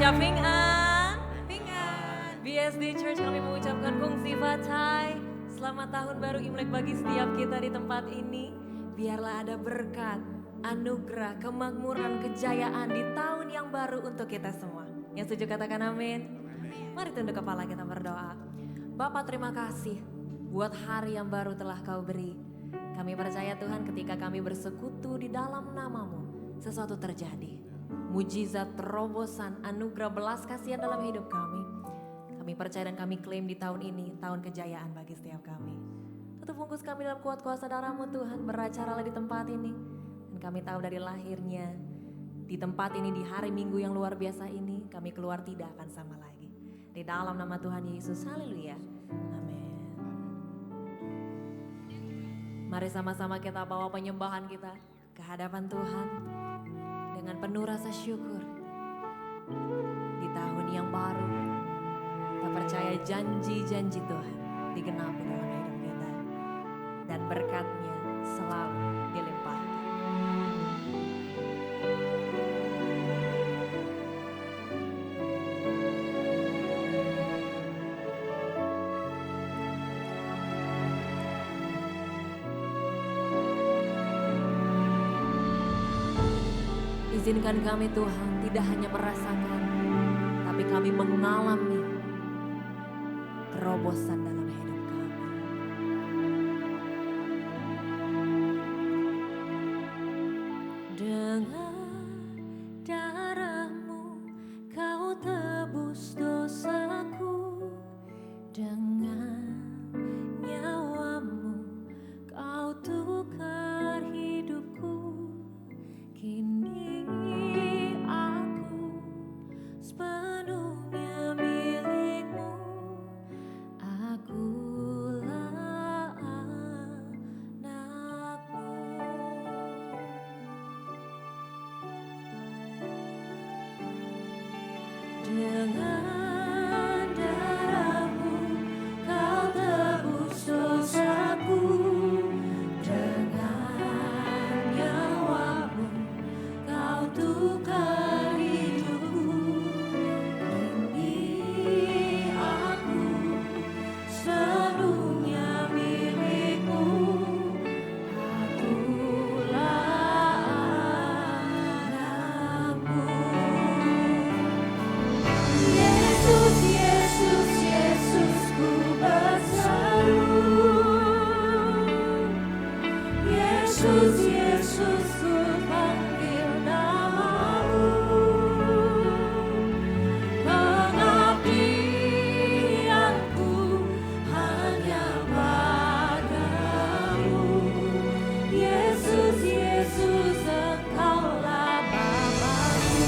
Gereja Ping-an. BSD Church kami mengucapkan Kung Sifatai. Selamat tahun baru Imlek bagi setiap kita di tempat ini. Biarlah ada berkat, anugerah, kemakmuran, kejayaan di tahun yang baru untuk kita semua. Yang setuju katakan amin. Mari tunduk kepala kita berdoa. Bapa terima kasih buat hari yang baru telah kau beri. Kami percaya Tuhan ketika kami bersekutu di dalam namamu, sesuatu terjadi. Mujizat, terobosan, anugerah, belas kasihan dalam hidup kami. Kami percaya dan kami klaim di tahun ini, tahun kejayaan bagi setiap kami. Tutup bungkus kami dalam kuat kuasa darah-Mu Tuhan, beracaralah di tempat ini. Dan kami tahu dari lahirnya, di tempat ini, di hari Minggu yang luar biasa ini, kami keluar tidak akan sama lagi. Di dalam nama Tuhan Yesus, haleluya, amin. Mari sama-sama kita bawa penyembahan kita ke hadapan Tuhan. Dengan penuh rasa syukur di tahun yang baru, kita percaya janji-janji Tuhan digenapi dalam hidup kita dan berkatnya selalu dilimpahkan. Izinkan kami Tuhan tidak hanya merasakan, tapi kami mengalami terobosan dalam hidup kami. Dengan darah-Mu kau tebus dosaku, dengan nyawa-Mu kau tukar hidupku. Kini aku sepenuhnya milik-Mu, akulah anak-Mu. Dengan darah-Mu kau tebus dosaku, dengan nyawa-Mu kau tukar hidupku. Kini aku sepenuhnya milik-Mu, akulah anak-Mu. Yesus, Yesus, Yesus ku berseru. Yesus, Yesus ku panggil nama-Mu. Pengabdianku hanya padamu. Yesus, Yesus Engkaulah Bapa-Ku.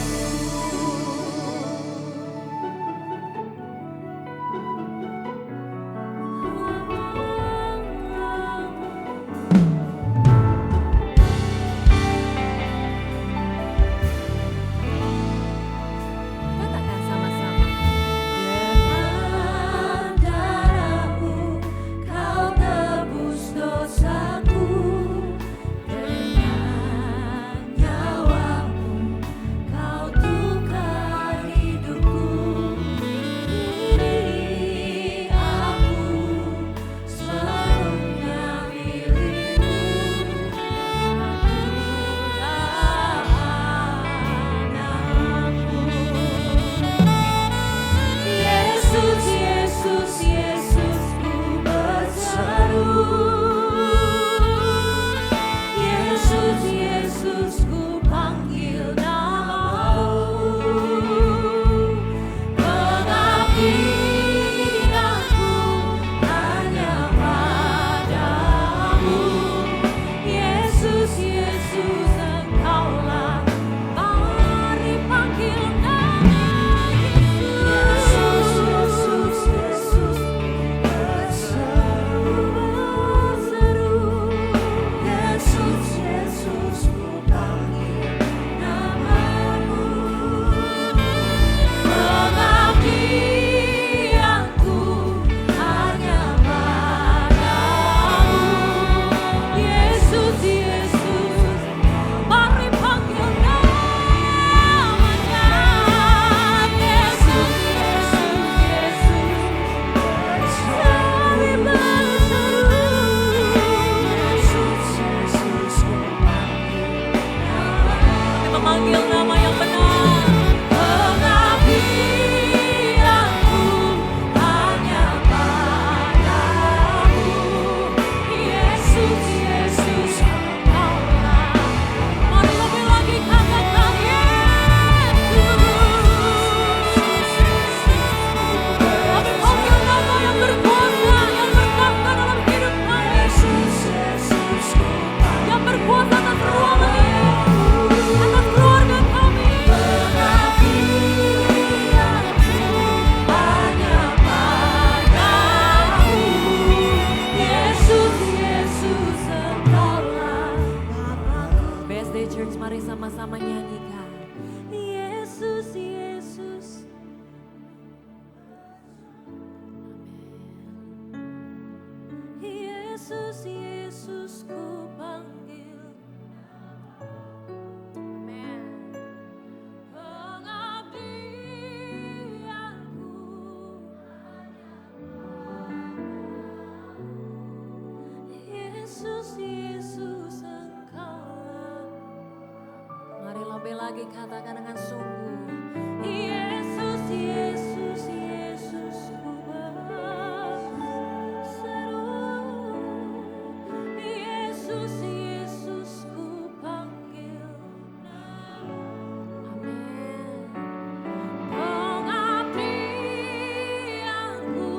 Mari sama-sama nyanyikan. Yesus, Yesus. Yesus, Yesus ku panggil. Amen. Pengabdianku Yesus, Yesus Engkaulah. Mari lebih lagi katakan dengan sungguh. Yesus, Yesus, Yesus ku berseru. Yesus, Yesus ku panggil. Amin. Pengabdianku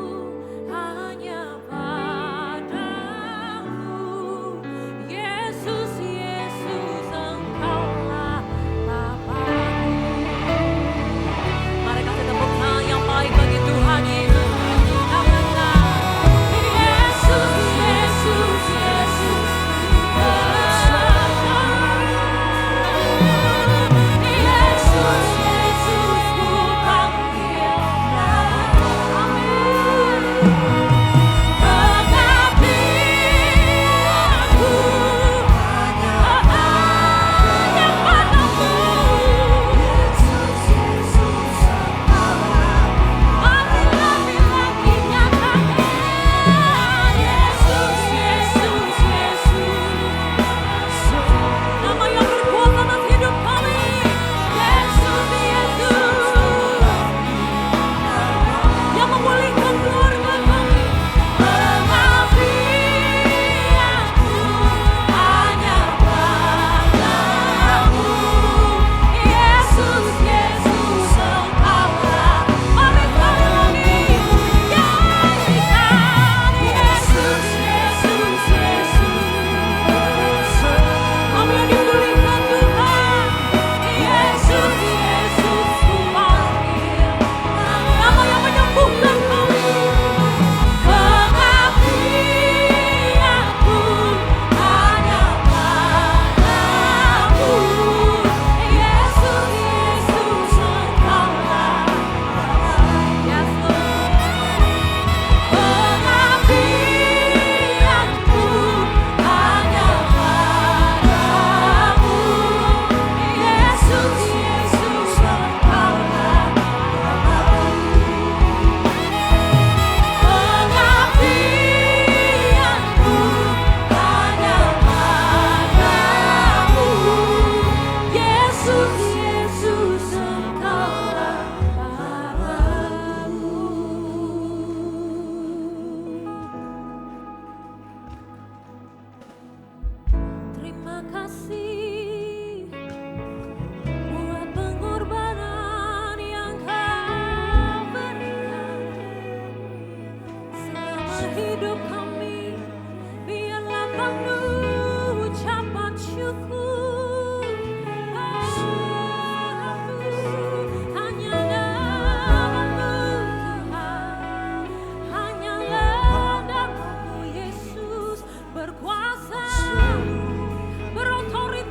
hanya padamu. Yesus, Yesus Engkaulah Bapa. Mari kasih tepuk tangan yang baik bagi Tuhan Yesus Kristus. Yesus, Yesus, Yesus. Yesus, Yesus ku panggil. Amin. Pengabdianku hanya padamu. Yesus, Yesus Engkaulah. Mari lebih lagi nyatakan. Yesus, Yesus, Yesus. Nama yang berkuasa atas hidup kami. Yesus, Yesus. Yang memulihkan keluarga kami. Pengabdianku hanya padamu. Yesus, Yesus Engkaulah. Mari sekali lagi nyanyikan. Yesus, Yesus, Yesus. Kami yang dipulihkan Tuhan. Yesus, Yesus ku panggil. Nama yang menyembuhkan kami. Pengabdianku hanya padamu. Yesus, Yesus Engkaulah. Yes, Lord. Pengabdianku hanya padamu. Yesus, Yesus Engkaulah. Pengabdianku hanya padamu. Yesus, Yesus Engkaulah Bapa-Ku. Terima kasih buat pengorbanan yang Kau berikan. Selama hidup kami, biarlah penuh ucapan syukur. Hanyalah Tuhan, hanyalah namamu Yesus berkuasa, berotoritas.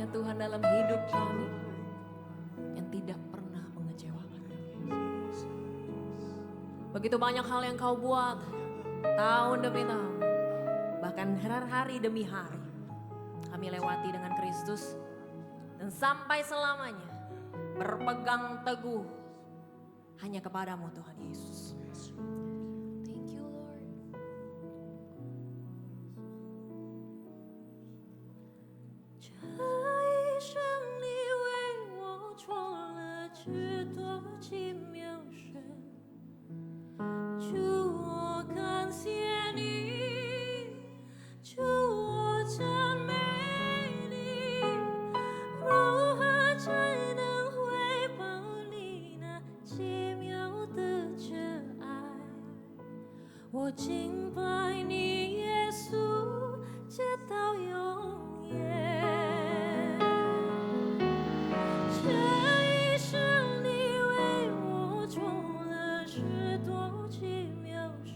Tuhan dalam hidup kami yang tidak pernah mengecewakan. Begitu banyak hal yang kau buat tahun demi tahun, bahkan hari demi hari kami lewati dengan Kristus dan sampai selamanya berpegang teguh hanya kepadamu Tuhan Yesus. Thank you Lord. 这一生你为我做了许多奇妙事，主我感谢你，主我赞美你，如何才能回报你那奇妙的这爱？我敬拜你，耶稣，直到永远。这一生你为我做了许多奇妙事，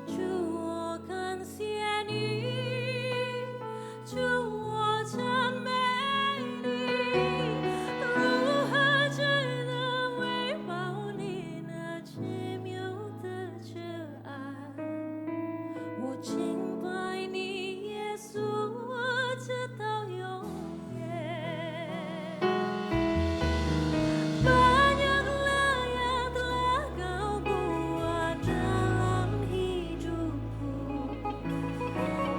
主我感谢你，主我赞美你，如何才能回报你那奇妙的这爱？我敬拜你，耶稣，直到永远。Banyaklah yang telah kau buat dalam hidupku,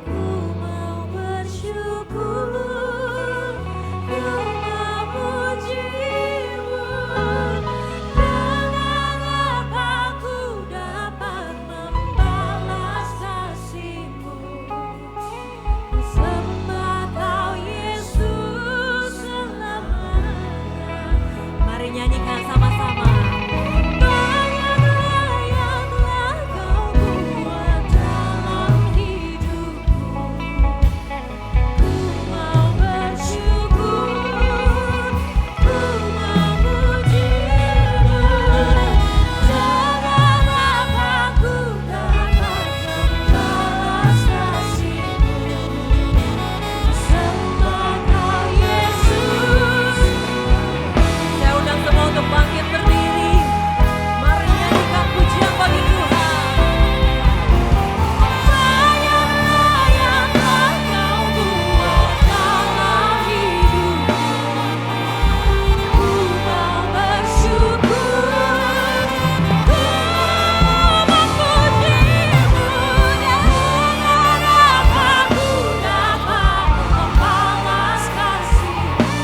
ku mau bersyukur, ku mau pujimu. Dengan apa ku dapat membalas kasih-Mu? Sembah Kau Yesus selamanya. Mari nyanyikan sama-sama. Banyaklah yang telah Kau buat dalam hidupku, ku mau bersyukur, ku mau pujimu. Dengan apa ku dapat membalas kasih-Mu? Sembah Kau Yesus. Saya undang semua untuk bangkit berdiri. Mari nyanyikan pujian bagi Tuhan. Banyaklah yang telah Kau buat dalam hidupku, ku mau bersyukur, ku mau memujimu. Dengan apa ku dapat membalas kasih-Mu?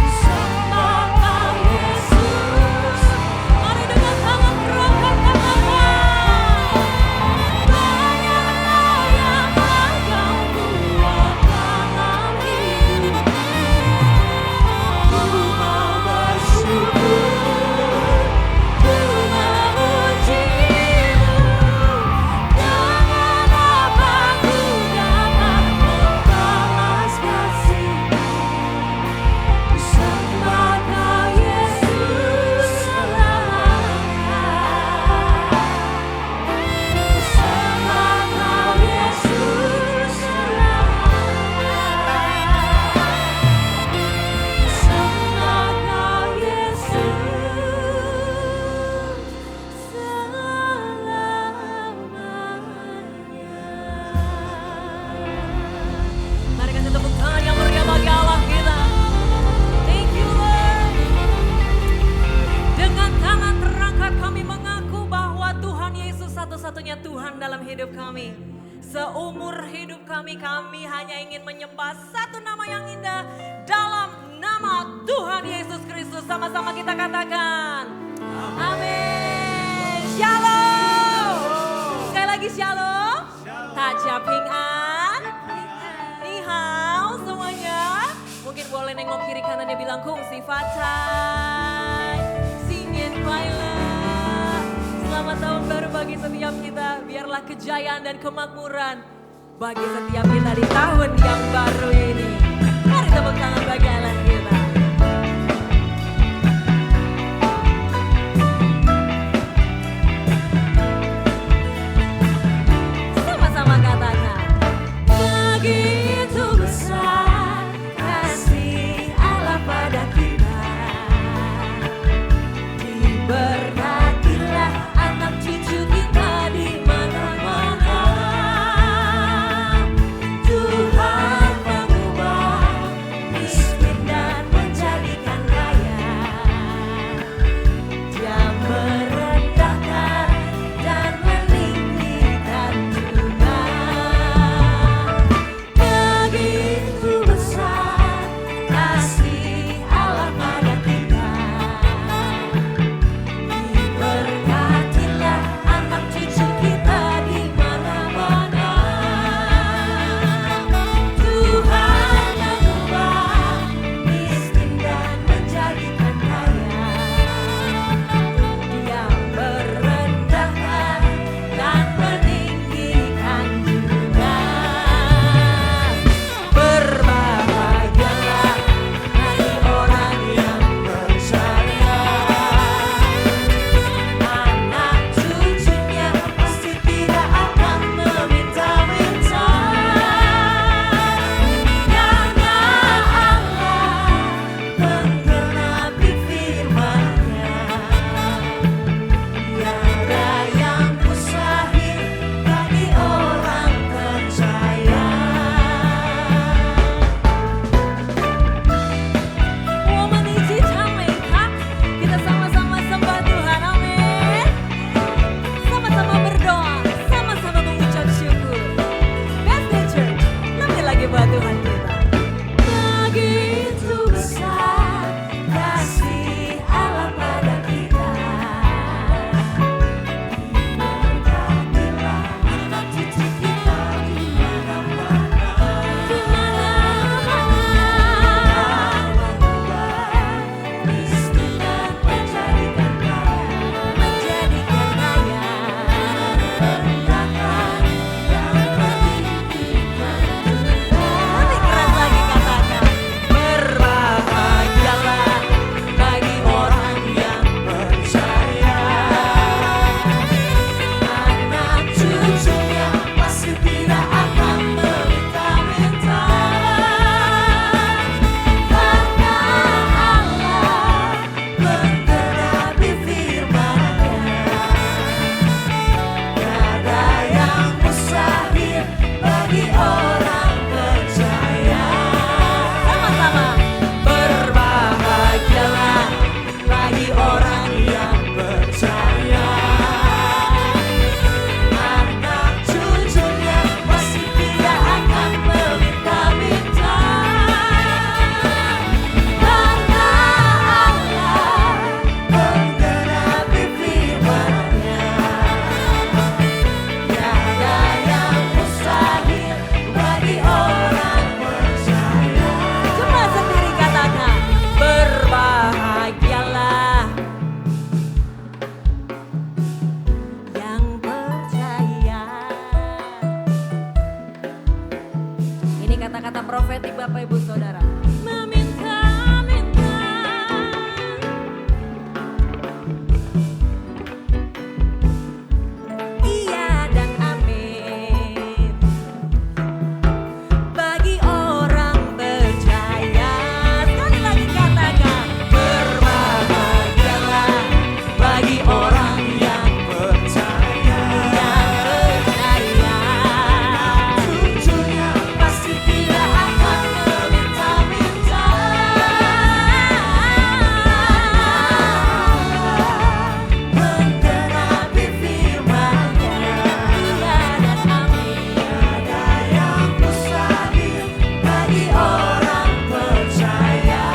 Sembah Kau Yesus. Mari dengan tangan terangkat katakan. Banyaklah yang telah Kau buat dalam hidupku, ku mau bersyukur, ku memujimu. Dengan apa ku dapat membalas kasih-Mu? Sembah Kau Yesus selamanya. Sembah Kau Yesus selamanya. Sembah Kau Yesus selamanya. Mari kasih tepuk tangan yang meriah bagi Allah kita. Thank you Lord. Dengan tangan terangkat kami mengaku bahwa Tuhan Yesus satu-satunya Tuhan dalam hidup kami. Seumur hidup kami hanya ingin menyembah satu nama yang indah dalam nama Tuhan Yesus Kristus. Sama-sama kita katakan. Amin. Shalom. Sekali lagi shalom. Taja Ping An. Ni hao semuanya. Mungkin boleh nengok kiri kanan dia bilang kung si fatai. Singin Violet. Selamat tahun baru bagi setiap kita. Biarlah kejayaan dan kemakmuran bagi setiap kita di tahun yang baru ini. Mari tepuk tangan bagi Allah kita. Sama-sama katakan. Begitu besar profetik Bapak Ibu Saudara. Meminta-minta. Iya dan amin. Bagi orang percaya. Sekali lagi katakan. Berbahagialah bagi orang yang percaya. Tentunya pasti tidak akan meminta-minta. Menggenapi firman-Nya. Iya dan amin. Tiada yang mustahil bagi orang percaya.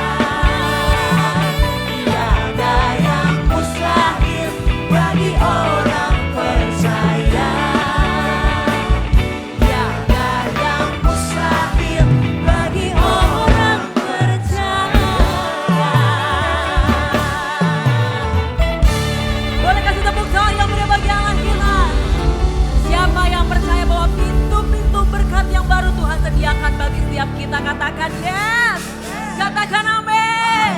Tiada yang mustahil bagi orang percaya. Tiada yang mustahil bagi orang percaya. Boleh kasih tepuk tangan yang meriah bagi Allah kita. Siapa yang percaya bahwa pintu-pintu berkat yang baru Tuhan sediakan bagi setiap kita, katakan yes. Katakan amin.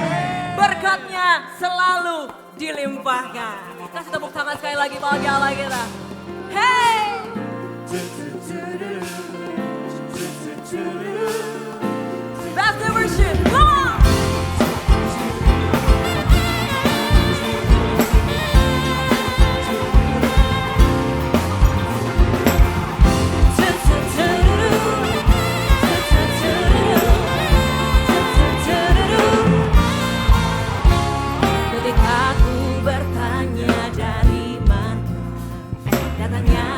Berkatnya selalu dilimpahkan. Kasih tepuk tangan sekali lagi bagi Allah kita. Hey. Back to worship. Come on. Ketika aku bertanya dari mana datangnya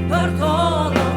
pertolongan.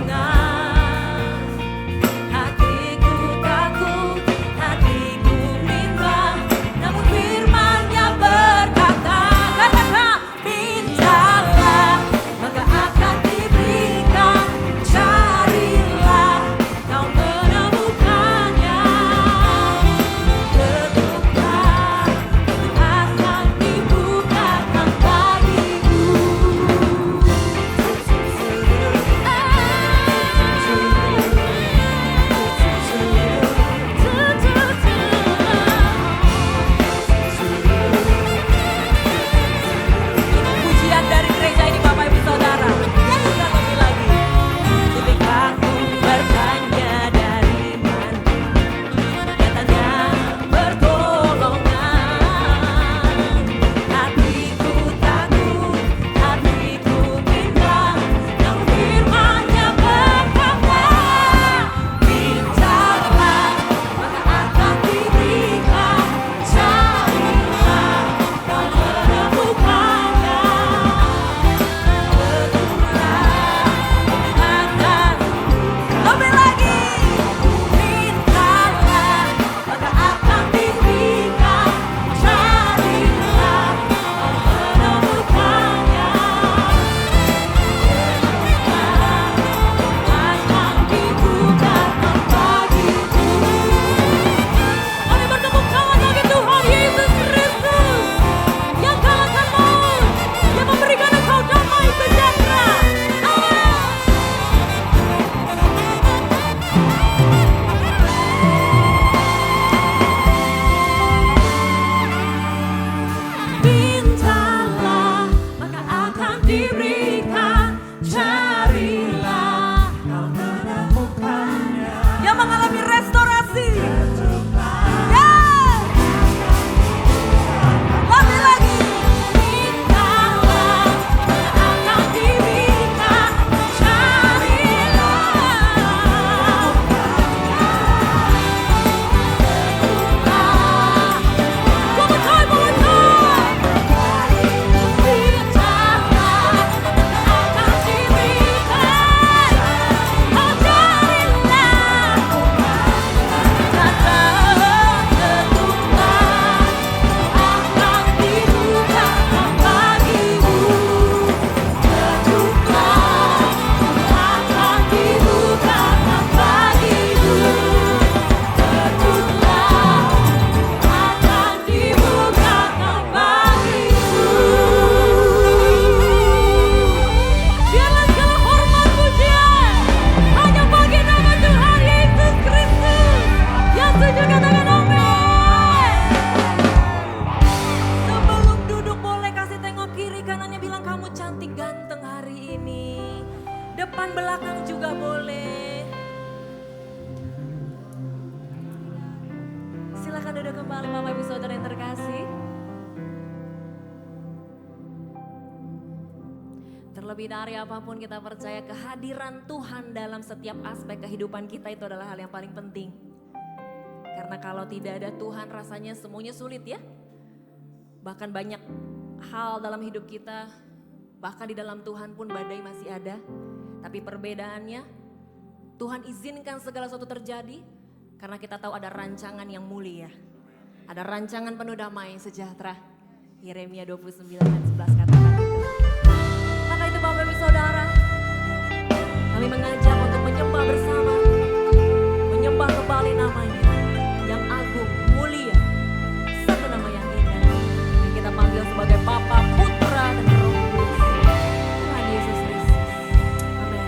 Silakan duduk kembali Bapak Ibu Saudara yang terkasih. Terlebih dari apapun kita percaya kehadiran Tuhan dalam setiap aspek kehidupan kita itu adalah hal yang paling penting. Karena kalau tidak ada Tuhan rasanya semuanya sulit ya. Bahkan banyak hal dalam hidup kita, bahkan di dalam Tuhan pun badai masih ada. Tapi perbedaannya, Tuhan izinkan segala sesuatu terjadi karena kita tahu ada rancangan yang mulia. Ada rancangan penuh damai sejahtera. Yeremia 29 dan 11 katakan itu. Maka itu Bapak Ibu Saudara, kami mengajak untuk menyembah bersama. Menyembah kembali namanya yang agung, mulia. Satu nama yang indah. Yang kita panggil sebagai Bapa, Putra, dan Roh Kudus. Tuhan Yesus Kristus. Amin.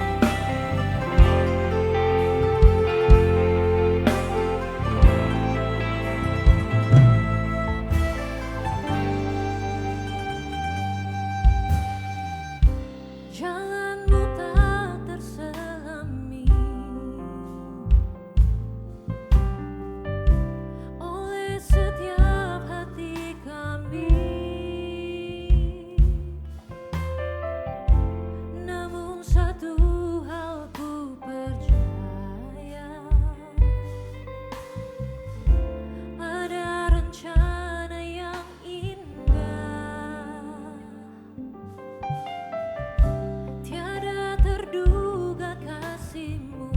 Jalanmu tak terselami oleh setiap hati kami. Namun satu hal ku percaya, ada rencana yang indah. Tiada terduga kasih-Mu,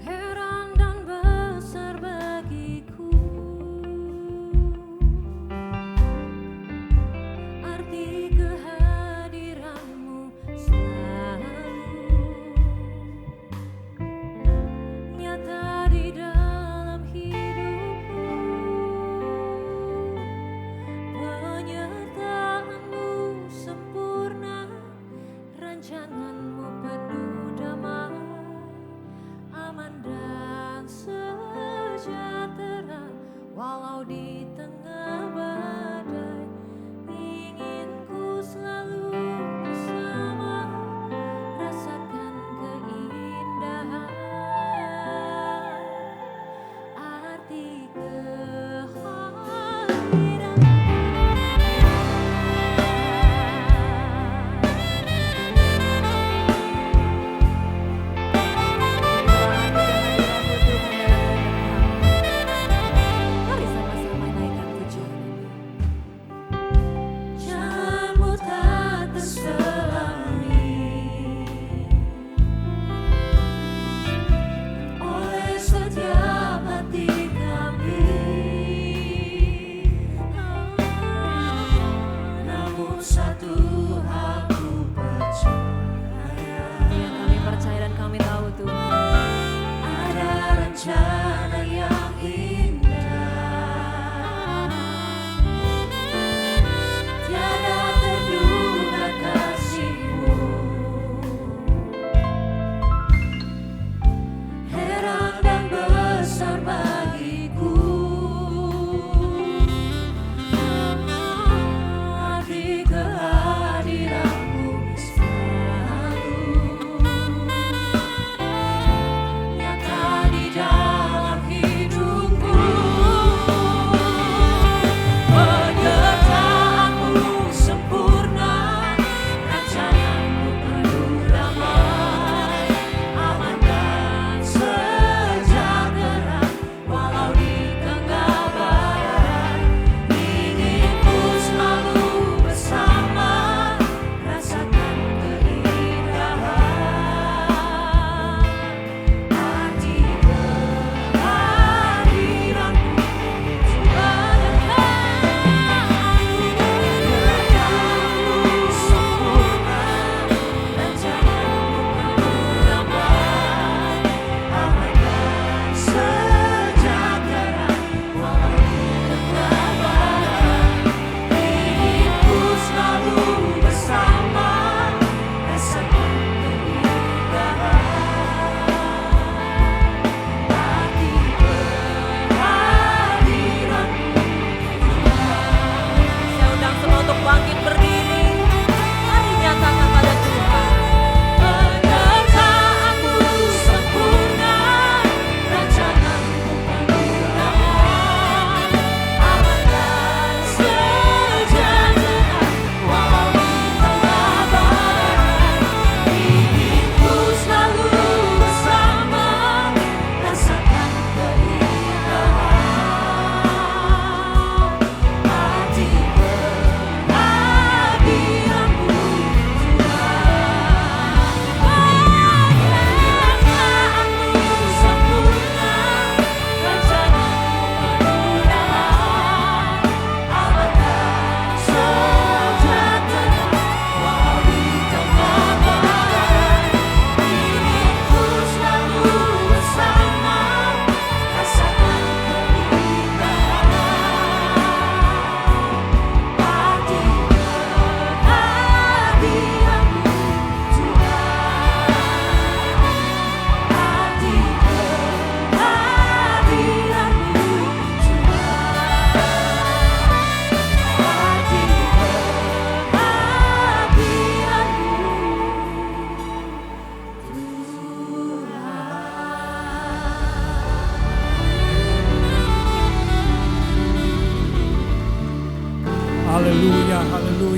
heran dan besar bagiku. Arti kehadiran-Mu selalu nyata di dalam hidupku. Penyertaan-Mu sempurna, rancangan-Mu penuh damai, aman dan sejahtera. Walau di tengah badai, ingin ku selalu bersama, rasakan keindahan arti kehadiran. Mari sama-sama naikkan pujian.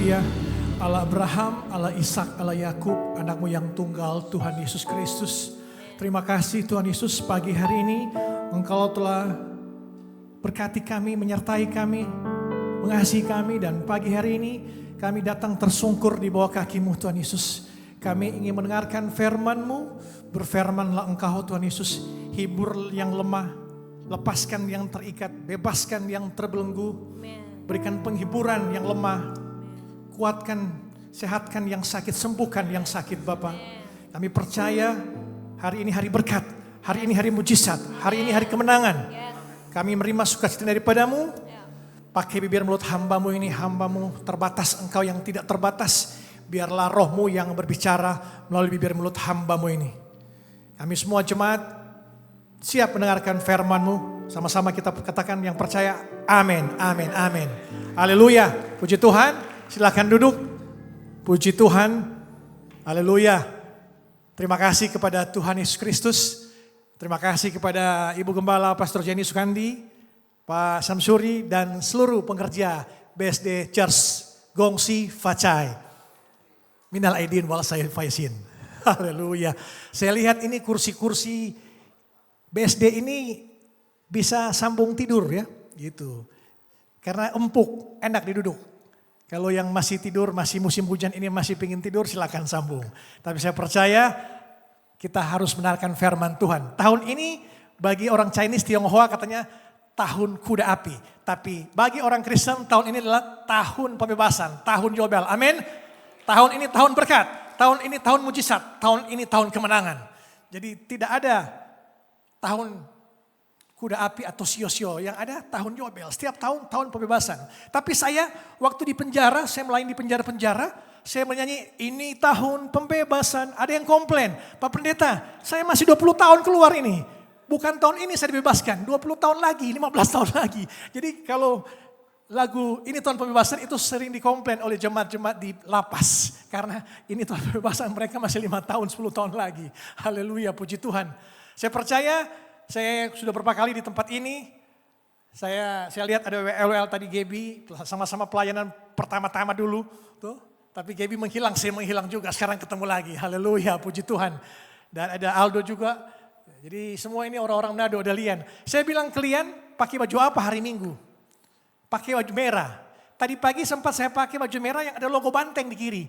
Haleluya. Allah Abraham, Allah Ishak, Allah Yakub, anakmu yang tunggal Tuhan Yesus Kristus. Terima kasih Tuhan Yesus, pagi hari ini Engkau telah berkati kami, menyertai kami, mengasihi kami. Dan pagi hari ini kami datang tersungkur di bawah kaki-Mu Tuhan Yesus. Kami ingin mendengarkan firman-Mu, berfirmanlah Engkau Tuhan Yesus. Hibur yang lemah, lepaskan yang terikat, bebaskan yang terbelenggu. Berikan penghiburan yang lemah, kuatkan, sehatkan yang sakit, sembuhkan yang sakit Bapa. Kami percaya hari ini hari berkat, hari ini hari mujizat, hari ini hari kemenangan. Kami menerima sukacita daripada-Mu. Pakai bibir mulut hamba-Mu ini, hamba-Mu terbatas, Engkau yang tidak terbatas. Biarlah Roh-Mu yang berbicara melalui bibir mulut hamba-Mu ini. Kami semua jemaat siap mendengarkan firman-Mu. Sama-sama kita katakan yang percaya, amin, amin, amin. Haleluya, puji Tuhan. Silakan duduk. Puji Tuhan. Haleluya. Terima kasih kepada Tuhan Yesus Kristus. Terima kasih kepada Ibu Gembala Pastor Jenny Sukandi, Pak Samsuri, dan seluruh pengerja BSD Church Gongsi Facai. Minal aidin wal faizin. Haleluya. Saya lihat ini kursi-kursi BSD ini bisa sambung tidur ya, gitu. Karena empuk, enak diduduk. Kalau yang masih tidur, masih musim hujan ini masih pingin tidur, silakan sambung. Tapi saya percaya kita harus mendengarkan firman Tuhan. Tahun ini bagi orang Chinese, Tionghoa katanya tahun kuda api. Tapi bagi orang Kristen tahun ini adalah tahun pembebasan, tahun Yobel. Amin. Tahun ini tahun berkat, tahun ini tahun mujizat, tahun ini tahun kemenangan. Jadi tidak ada tahun kuda api atau sio-sio, yang ada tahun Yobel. Setiap tahun, tahun pembebasan. Tapi saya waktu di penjara, saya melayani di penjara-penjara, saya menyanyi, ini tahun pembebasan. Ada yang komplain, Pak Pendeta, saya masih 20 tahun keluar ini. Bukan tahun ini saya dibebaskan, 20 tahun lagi, 15 tahun lagi. Jadi kalau lagu ini tahun pembebasan itu sering dikomplain oleh jemaat-jemaat di lapas. Karena ini tahun pembebasan, mereka masih 5 tahun, 10 tahun lagi. Haleluya, puji Tuhan. Saya percaya, saya sudah beberapa kali di tempat ini. Saya lihat ada WL tadi Gaby, sama-sama pelayanan pertama-tama dulu. Tuh. Tapi Gaby menghilang, saya menghilang juga. Sekarang ketemu lagi. Haleluya, puji Tuhan. Dan ada Aldo juga. Jadi semua ini orang-orang Manado, ada Lian. Saya bilang ke Lian, pakai baju apa hari Minggu? Pakai baju merah. Tadi pagi sempat saya pakai baju merah yang ada logo Banteng di kiri.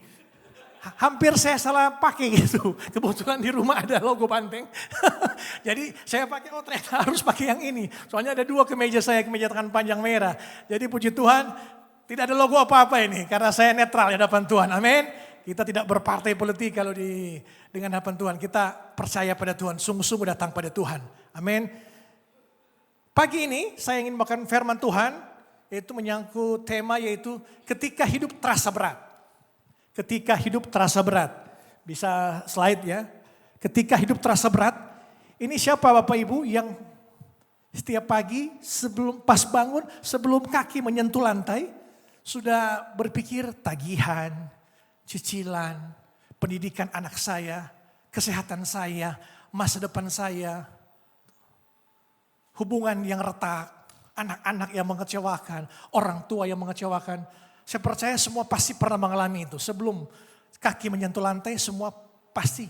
Hampir saya salah pakai gitu. Kebetulan di rumah ada logo Banteng. Jadi saya pakai, oh ternyata harus pakai yang ini. Soalnya ada 2 kemeja saya, kemeja tangan panjang merah. Jadi puji Tuhan, tidak ada logo apa-apa ini. Karena saya netral di hadapan Tuhan. Amin. Kita tidak berpartai politik kalau dengan hadapan Tuhan. Kita percaya pada Tuhan, sungguh-sungguh datang pada Tuhan. Amin. Pagi ini saya ingin makan firman Tuhan, yaitu menyangkut tema yaitu ketika hidup terasa berat. Ketika hidup terasa berat. Bisa slide ya. Ketika hidup terasa berat. Ini siapa Bapak Ibu yang setiap pagi sebelum pas bangun, sebelum kaki menyentuh lantai, sudah berpikir tagihan, cicilan, pendidikan anak saya, kesehatan saya, masa depan saya, hubungan yang retak, anak-anak yang mengecewakan, orang tua yang mengecewakan. Saya percaya semua pasti pernah mengalami itu. Sebelum kaki menyentuh lantai, semua pasti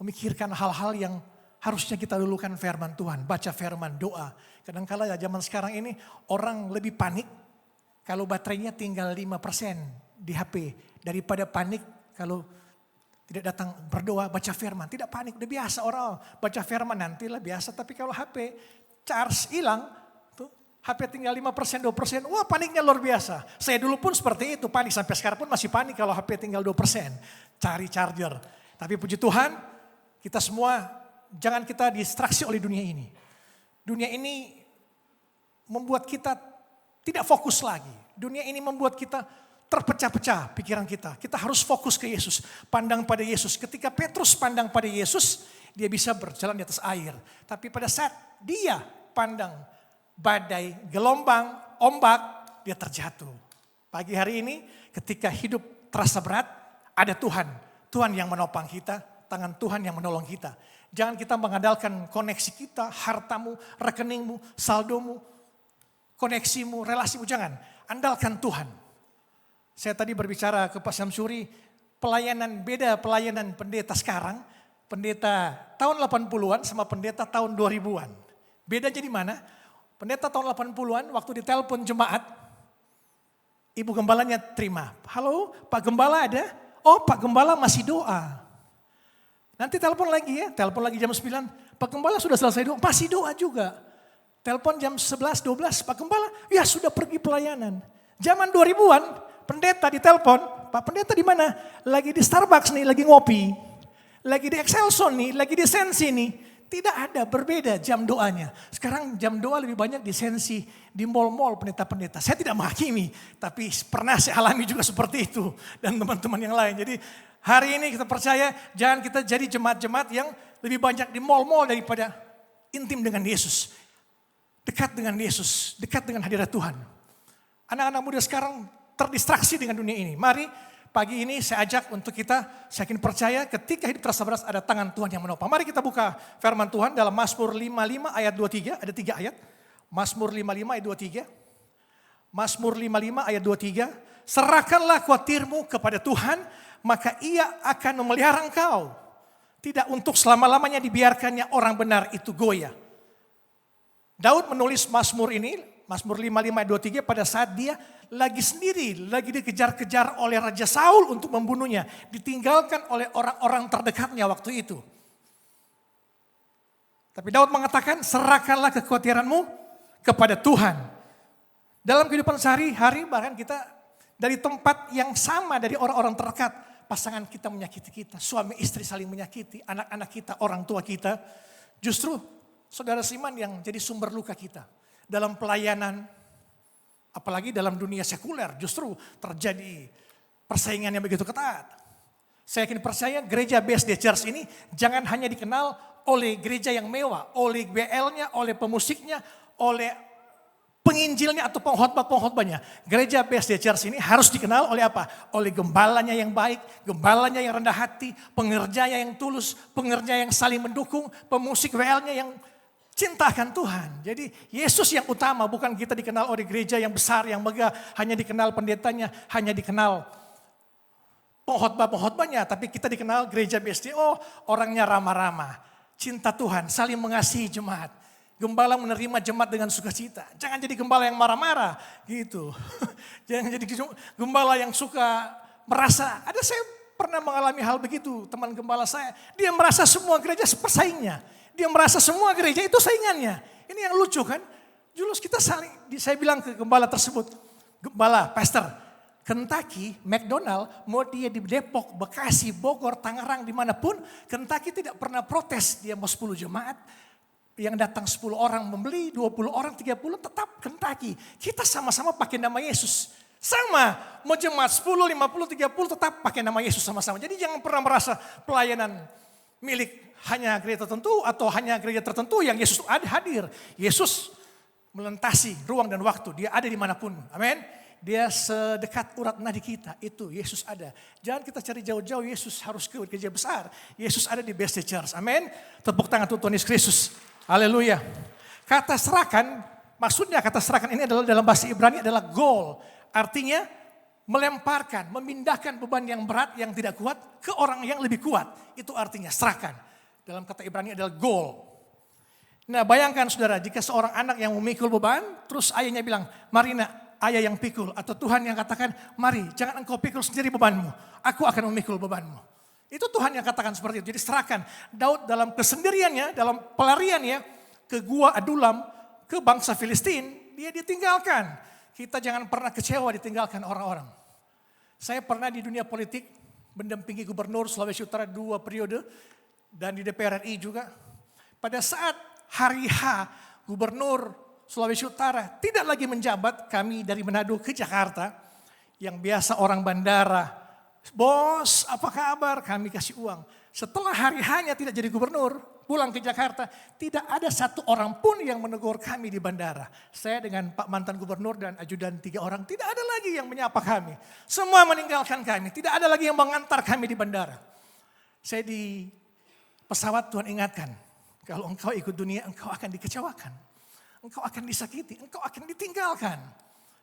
memikirkan hal-hal yang harusnya kita dulukan firman Tuhan. Baca firman, doa. Kadang-kala ya zaman sekarang ini orang lebih panik kalau baterainya tinggal 5% di HP. Daripada panik kalau tidak datang berdoa, baca firman. Tidak panik, udah biasa orang baca firman nantilah biasa. Tapi kalau HP charge hilang, HP tinggal 5%, 2%, wah paniknya luar biasa. Saya dulu pun seperti itu, panik sampai sekarang pun masih panik kalau HP tinggal 2%. Cari charger. Tapi puji Tuhan, kita semua jangan kita distraksi oleh dunia ini. Dunia ini membuat kita tidak fokus lagi. Dunia ini membuat kita terpecah-pecah pikiran kita. Kita harus fokus ke Yesus, pandang pada Yesus. Ketika Petrus pandang pada Yesus, dia bisa berjalan di atas air. Tapi pada saat dia pandang badai, gelombang, ombak, dia terjatuh. Pagi hari ini ketika hidup terasa berat, ada Tuhan. Tuhan yang menopang kita, tangan Tuhan yang menolong kita. Jangan kita mengandalkan koneksi kita, hartamu, rekeningmu, saldomu, koneksimu, relasimu. Jangan, andalkan Tuhan. Saya tadi berbicara ke Pak Syamsuri, beda pelayanan pendeta sekarang, pendeta tahun 80-an sama pendeta tahun 2000-an. Bedanya di mana? Pendeta tahun 80-an waktu ditelepon jemaat, ibu gembalanya terima. Halo, Pak Gembala ada? Oh, Pak Gembala masih doa. Nanti telepon lagi jam 9. Pak Gembala sudah selesai doa, masih doa juga. Telepon jam 11, 12, Pak Gembala, ya sudah pergi pelayanan. Zaman 2000-an, pendeta ditelepon, Pak pendeta di mana? Lagi di Starbucks nih, lagi ngopi. Lagi di Excelson nih, lagi di Sensi nih. Tidak ada, berbeda jam doanya. Sekarang jam doa lebih banyak di Sensi, di mall-mall pendeta-pendeta. Saya tidak menghakimi, tapi pernah saya alami juga seperti itu. Dan teman-teman yang lain. Jadi hari ini kita percaya, jangan kita jadi jemaat-jemaat yang lebih banyak di mall-mall daripada intim dengan Yesus. Dekat dengan Yesus, dekat dengan hadirat Tuhan. Anak-anak muda sekarang terdistraksi dengan dunia ini. Mari pagi ini saya ajak untuk kita, saya yakin percaya ketika hidup terasa berat ada tangan Tuhan yang menopang. Mari kita buka firman Tuhan dalam Mazmur 55 ayat 23, ada 3 ayat. Mazmur 55 ayat 23. Mazmur 55 ayat 23. Serahkanlah khawatirmu kepada Tuhan, maka Ia akan memelihara engkau. Tidak untuk selama-lamanya dibiarkannya orang benar itu goyah. Daud menulis Mazmur ini, Mazmur 55 ayat 23 pada saat dia lagi sendiri, lagi dikejar-kejar oleh Raja Saul untuk membunuhnya. Ditinggalkan oleh orang-orang terdekatnya waktu itu. Tapi Daud mengatakan, serahkanlah kekhawatiranmu kepada Tuhan. Dalam kehidupan sehari-hari bahkan kita dari tempat yang sama dari orang-orang terdekat. Pasangan kita menyakiti kita, suami istri saling menyakiti, anak-anak kita, orang tua kita. Justru saudara Siman yang jadi sumber luka kita. Dalam pelayanan, apalagi dalam dunia sekuler justru terjadi persaingan yang begitu ketat. Saya yakin percaya gereja BSD Church ini jangan hanya dikenal oleh gereja yang mewah, oleh BL-nya, oleh pemusiknya, oleh penginjilnya atau pengkhotbah-pengkhotbahnya. Gereja BSD Church ini harus dikenal oleh apa? Oleh gembalanya yang baik, gembalanya yang rendah hati, pengerjanya yang tulus, pengerja yang saling mendukung, pemusik WL-nya yang cintakan Tuhan. Jadi Yesus yang utama, bukan kita dikenal oleh gereja yang besar, yang megah. Hanya dikenal pendetanya, hanya dikenal pengkhotbah-pengkhotbahnya. Tapi kita dikenal gereja BSD, oh orangnya ramah-ramah. Cinta Tuhan, saling mengasihi jemaat. Gembala menerima jemaat dengan sukacita. Jangan jadi gembala yang marah-marah gitu. Jangan jadi gembala yang suka merasa, saya pernah mengalami hal begitu, teman gembala saya. Dia merasa semua gereja pesaingnya. Dia merasa semua gereja itu saingannya. Ini yang lucu kan. Julus kita saya bilang ke gembala tersebut. Gembala, pastor, Kentucky, McDonald, mau dia di Depok, Bekasi, Bogor, Tangerang, dimanapun. Kentucky tidak pernah protes. Dia mau 10 jemaat. Yang datang 10 orang membeli, 20 orang, 30 tetap Kentucky. Kita sama-sama pakai nama Yesus. Sama, mau jemaat 10, 50, 30 tetap pakai nama Yesus sama-sama. Jadi jangan pernah merasa pelayanan milik hanya gereja tertentu atau hanya gereja tertentu yang Yesus hadir. Yesus melintasi ruang dan waktu. Dia ada dimanapun. Amin. Dia sedekat urat nadi kita. Itu Yesus ada. Jangan kita cari jauh-jauh. Yesus harus ke gereja besar. Yesus ada di BSD Church. Amin. Tepuk tangan untuk Tuhan Yesus Kristus. Haleluya. Kata serahkan, maksudnya kata serahkan ini adalah dalam bahasa Ibrani adalah goal. Artinya melemparkan, memindahkan beban yang berat, yang tidak kuat ke orang yang lebih kuat. Itu artinya serahkan. Dalam kata Ibrani adalah goal. Nah bayangkan saudara, jika seorang anak yang memikul beban, terus ayahnya bilang, mari nak, ayah yang pikul. Atau Tuhan yang katakan, mari jangan engkau pikul sendiri bebanmu. Aku akan memikul bebanmu. Itu Tuhan yang katakan seperti itu. Jadi serahkan. Daud dalam kesendiriannya, dalam pelariannya ke gua Adulam, ke bangsa Filistin, dia ditinggalkan. Kita jangan pernah kecewa ditinggalkan orang-orang. Saya pernah di dunia politik mendampingi gubernur Sulawesi Utara 2 periode. Dan di DPR RI juga. Pada saat hari H gubernur Sulawesi Utara tidak lagi menjabat, kami dari Manado ke Jakarta. Yang biasa orang bandara, bos apa kabar, kami kasih uang. Setelah hari H-nya tidak jadi gubernur, pulang ke Jakarta, tidak ada satu orang pun yang menegur kami di bandara. Saya dengan Pak mantan gubernur dan ajudan 3 orang, tidak ada lagi yang menyapa kami. Semua meninggalkan kami, tidak ada lagi yang mengantar kami di bandara. Saya di pesawat Tuhan ingatkan, kalau engkau ikut dunia engkau akan dikecewakan. Engkau akan disakiti, engkau akan ditinggalkan.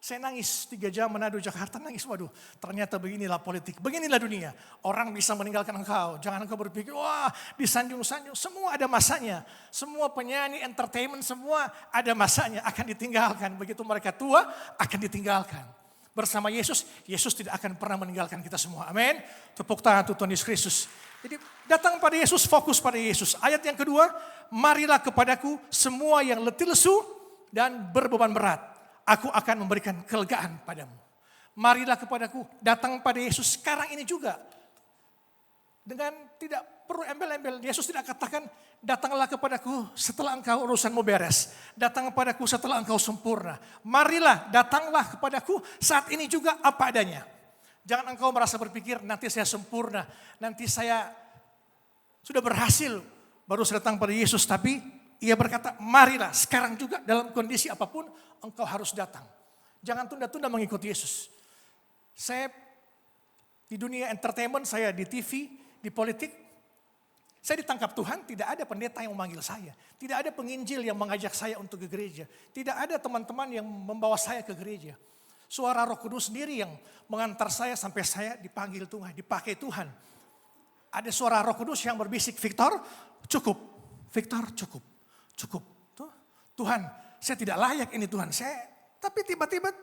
Saya nangis 3 jam Manado Jakarta, nangis. Waduh, ternyata beginilah politik, beginilah dunia. Orang bisa meninggalkan engkau. Jangan engkau berpikir, wah disanjung-sanjung. Semua ada masanya. Semua penyanyi, entertainment, semua ada masanya. Akan ditinggalkan. Begitu mereka tua, akan ditinggalkan. Bersama Yesus, Yesus tidak akan pernah meninggalkan kita semua. Amin. Tepuk tangan untuk Tuhan Yesus Kristus. Jadi datang pada Yesus, fokus pada Yesus. Ayat yang kedua, marilah kepadaku semua yang letih lesu dan berbeban berat. Aku akan memberikan kelegaan padamu. Marilah kepadaku, datang pada Yesus sekarang ini juga. Dengan tidak perlu embel-embel. Yesus tidak katakan, datanglah kepadaku setelah engkau urusanmu beres. Datang kepadaku setelah engkau sempurna. Marilah, datanglah kepadaku saat ini juga apa adanya. Jangan engkau merasa berpikir, nanti saya sempurna. Nanti saya sudah berhasil. Baru saya datang pada Yesus, tapi Ia berkata, marilah sekarang juga dalam kondisi apapun engkau harus datang. Jangan tunda-tunda mengikuti Yesus. Saya di dunia entertainment, saya di TV, di politik, saya ditangkap Tuhan, tidak ada pendeta yang memanggil saya. Tidak ada penginjil yang mengajak saya untuk ke gereja. Tidak ada teman-teman yang membawa saya ke gereja. Suara Roh Kudus sendiri yang mengantar saya sampai saya dipanggil Tuhan, dipakai Tuhan. Ada suara Roh Kudus yang berbisik, Victor cukup, Victor cukup. Cukup. Tuhan, saya tidak layak ini Tuhan. Tapi tiba-tiba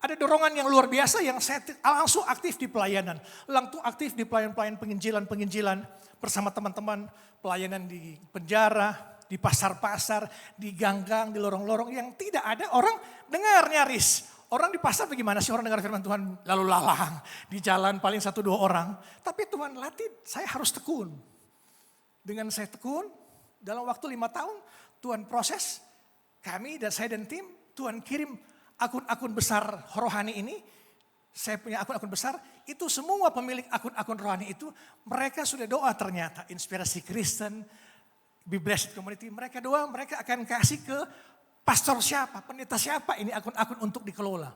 ada dorongan yang luar biasa yang saya langsung aktif di pelayanan. Langsung aktif di pelayan-pelayan penginjilan bersama teman-teman. Pelayanan di penjara, di pasar-pasar, di gang-gang, di lorong-lorong yang tidak ada orang dengar nyaris. Orang di pasar bagaimana sih orang dengar firman Tuhan lalu lalang. Di jalan paling 1-2 orang. Tapi Tuhan latih, saya harus tekun. Dengan saya tekun, dalam waktu 5 tahun, Tuhan proses kami dan saya dan tim, Tuhan kirim akun-akun besar rohani ini. Saya punya akun-akun besar, itu semua pemilik akun-akun rohani itu, mereka sudah doa ternyata. Inspirasi Kristen, Be Blessed Community, mereka doa, mereka akan kasih ke pastor siapa, pendeta siapa ini akun-akun untuk dikelola.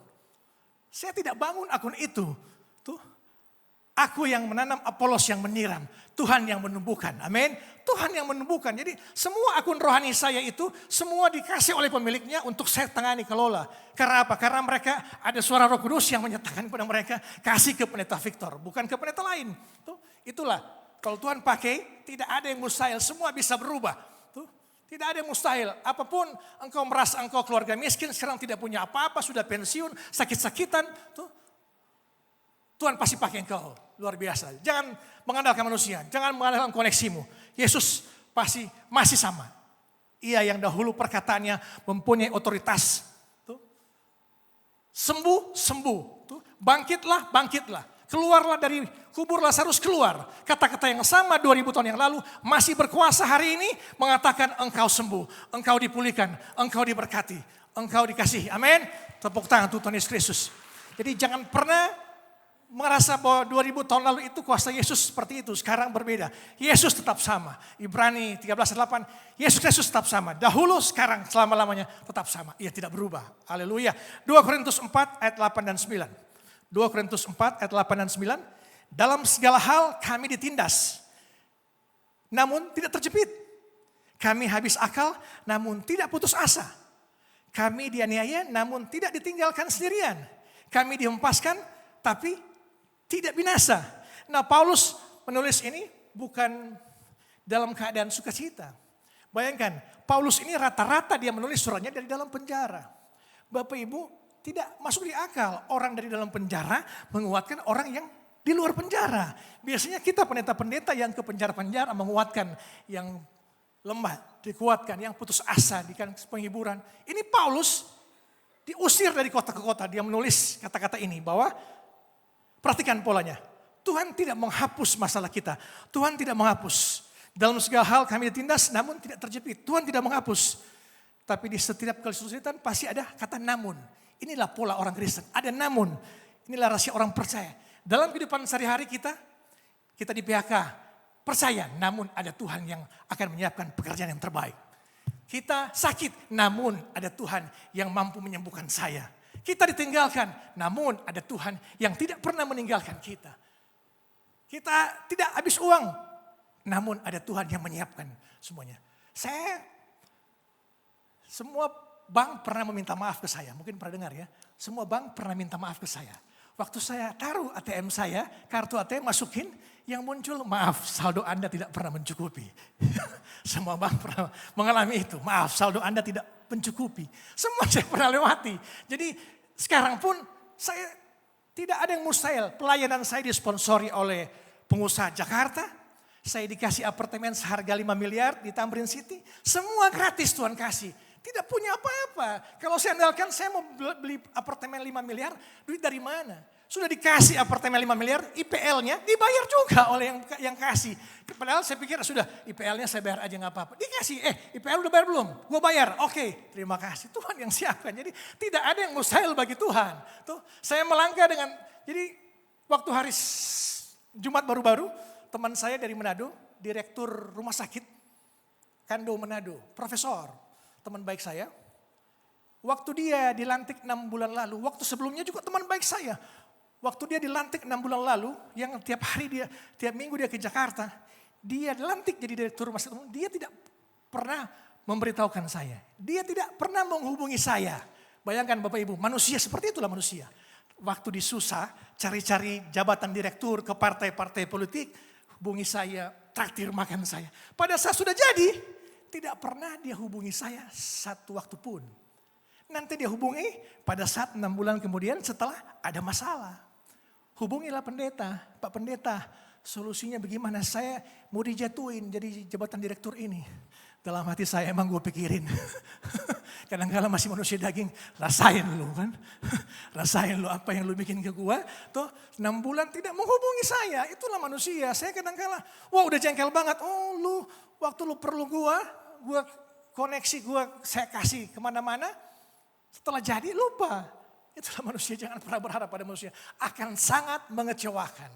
Saya tidak bangun akun itu. Aku yang menanam, Apolos yang menyiram. Tuhan yang menumbuhkan. Amin. Tuhan yang menumbuhkan. Jadi semua akun rohani saya itu semua dikasih oleh pemiliknya untuk saya tangani kelola. Karena apa? Karena mereka ada suara Roh Kudus yang menyatakan kepada mereka kasih ke pendeta Victor. Bukan ke pendeta lain. Itulah. Kalau Tuhan pakai tidak ada yang mustahil. Semua bisa berubah. Tidak ada yang mustahil. Apapun engkau merasa engkau keluarga miskin. Sekarang tidak punya apa-apa. Sudah pensiun. Sakit-sakitan. Tuhan pasti pakai engkau. Luar biasa. Jangan mengandalkan manusia. Jangan mengandalkan koneksimu. Yesus pasti masih sama. Ia yang dahulu perkataannya mempunyai otoritas. Sembuh, sembuh. Bangkitlah, bangkitlah. Keluarlah dari kubur Lazarus, keluar. Kata-kata yang sama 2000 tahun yang lalu masih berkuasa hari ini mengatakan engkau sembuh. Engkau dipulihkan, engkau diberkati, engkau dikasihi. Amin. Tepuk tangan untuk Tuhan Yesus Kristus. Jadi jangan pernah merasa bahwa 2000 tahun lalu itu kuasa Yesus seperti itu. Sekarang berbeda. Yesus tetap sama. Ibrani 13:8. Yesus Kristus tetap sama. Dahulu, sekarang, selama-lamanya tetap sama. Ia tidak berubah. Haleluya. 2 Korintus 4 ayat 8 dan 9. 2 Korintus 4 ayat 8 dan 9. Dalam segala hal kami ditindas. Namun tidak terjepit. Kami habis akal namun tidak putus asa. Kami dianiaya namun tidak ditinggalkan sendirian. Kami dihempaskan tapi tidak binasa. Nah, Paulus menulis ini bukan dalam keadaan sukacita. Bayangkan, Paulus ini rata-rata dia menulis suratnya dari dalam penjara. Bapak Ibu, tidak masuk di akal orang dari dalam penjara menguatkan orang yang di luar penjara. Biasanya kita pendeta-pendeta yang ke penjara-penjara menguatkan yang lemah, dikuatkan, yang putus asa, dikasih penghiburan. Ini Paulus diusir dari kota ke kota. Dia menulis kata-kata ini bahwa perhatikan polanya. Tuhan tidak menghapus masalah kita. Tuhan tidak menghapus. Dalam segala hal kami ditindas namun tidak terjepit. Tuhan tidak menghapus. Tapi di setiap kesulitan pasti ada kata namun. Inilah pola orang Kristen. Ada namun. Inilah rahasia orang percaya. Dalam kehidupan sehari-hari kita di PHK percaya. Namun ada Tuhan yang akan menyiapkan pekerjaan yang terbaik. Kita sakit namun ada Tuhan yang mampu menyembuhkan saya. Kita ditinggalkan, namun ada Tuhan yang tidak pernah meninggalkan kita. Kita tidak habis uang, namun ada Tuhan yang menyiapkan semuanya. Semua bank pernah meminta maaf ke saya. Mungkin pernah dengar ya. Semua bank pernah minta maaf ke saya. Waktu saya taruh ATM saya, kartu ATM masukin, yang muncul, maaf saldo Anda tidak pernah mencukupi. Semua bank pernah mengalami itu. Maaf saldo Anda tidak mencukupi. Semua saya pernah lewati. Jadi sekarang pun saya tidak ada yang mustahil. Pelayanan saya disponsori oleh pengusaha Jakarta. Saya dikasih apartemen seharga 5 miliar di Tamrin City. Semua gratis Tuhan kasih. Tidak punya apa-apa. Kalau saya andalkan saya mau beli apartemen 5 miliar, duit dari mana? Sudah dikasih apartemen 5 miliar, IPL-nya dibayar juga oleh yang kasih. Padahal saya pikir sudah IPL-nya saya bayar aja gak apa-apa. Dikasih, IPL udah bayar belum? Gue bayar, oke, terima kasih. Tuhan yang siapkan. Jadi tidak ada yang mustahil bagi Tuhan. Tuh, saya melangkah dengan, jadi waktu hari Jumat baru-baru, teman saya dari Manado, direktur rumah sakit Kando Manado, profesor, teman baik saya. Waktu dia dilantik 6 bulan lalu, waktu sebelumnya juga teman baik saya. Waktu dia dilantik 6 bulan lalu, yang tiap minggu dia ke Jakarta, dia dilantik jadi direktur rumah sakit, dia tidak pernah memberitahukan saya. Dia tidak pernah menghubungi saya. Bayangkan Bapak Ibu, manusia seperti itulah manusia. Waktu disusah, cari-cari jabatan direktur ke partai-partai politik, hubungi saya, traktir makan saya. Pada saat sudah jadi, tidak pernah dia hubungi saya satu waktu pun. Nanti dia hubungi pada saat 6 bulan kemudian setelah ada masalah. Hubungilah pendeta, Pak Pendeta, solusinya bagaimana? Saya mau dijatuhin jadi jabatan direktur ini. Dalam hati saya emang gue pikirin. Kadang-kadang masih manusia daging, rasain lu kan. Rasain lu apa yang lu bikin ke gue. Tuh 6 bulan tidak menghubungi saya, itulah manusia. Saya kadang-kadang, wah udah jengkel banget. Oh lu, waktu lu perlu gue koneksi saya kasih kemana-mana. Setelah jadi lupa. Itulah manusia, jangan pernah berharap pada manusia. Akan sangat mengecewakan.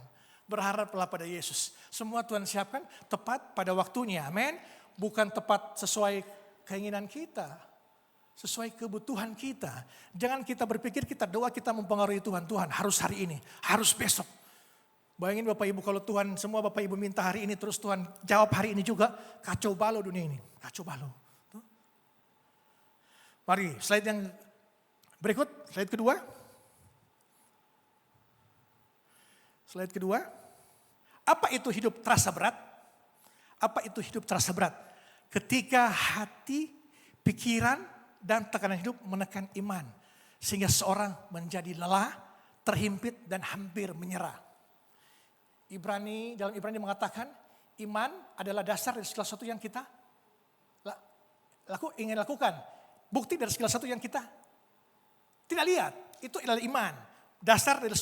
Berharaplah pada Yesus. Semua Tuhan siapkan tepat pada waktunya. Amin. Bukan tepat sesuai keinginan kita. Sesuai kebutuhan kita. Jangan kita berpikir kita doa kita mempengaruhi Tuhan. Tuhan harus hari ini, harus besok. Bayangin Bapak Ibu kalau Tuhan, semua Bapak Ibu minta hari ini terus Tuhan jawab hari ini juga. Kacau balau dunia ini. Kacau balau. Mari slide yang berikut, slide kedua. Slide kedua. Apa itu hidup terasa berat? Apa itu hidup terasa berat? Ketika hati, pikiran, dan tekanan hidup menekan iman. Sehingga seorang menjadi lelah, terhimpit, dan hampir menyerah. Dalam Ibrani mengatakan, iman adalah dasar dari segala sesuatu yang kita ingin lakukan. Bukti dari segala sesuatu yang kita tidak lihat, itu adalah iman. Dasar dari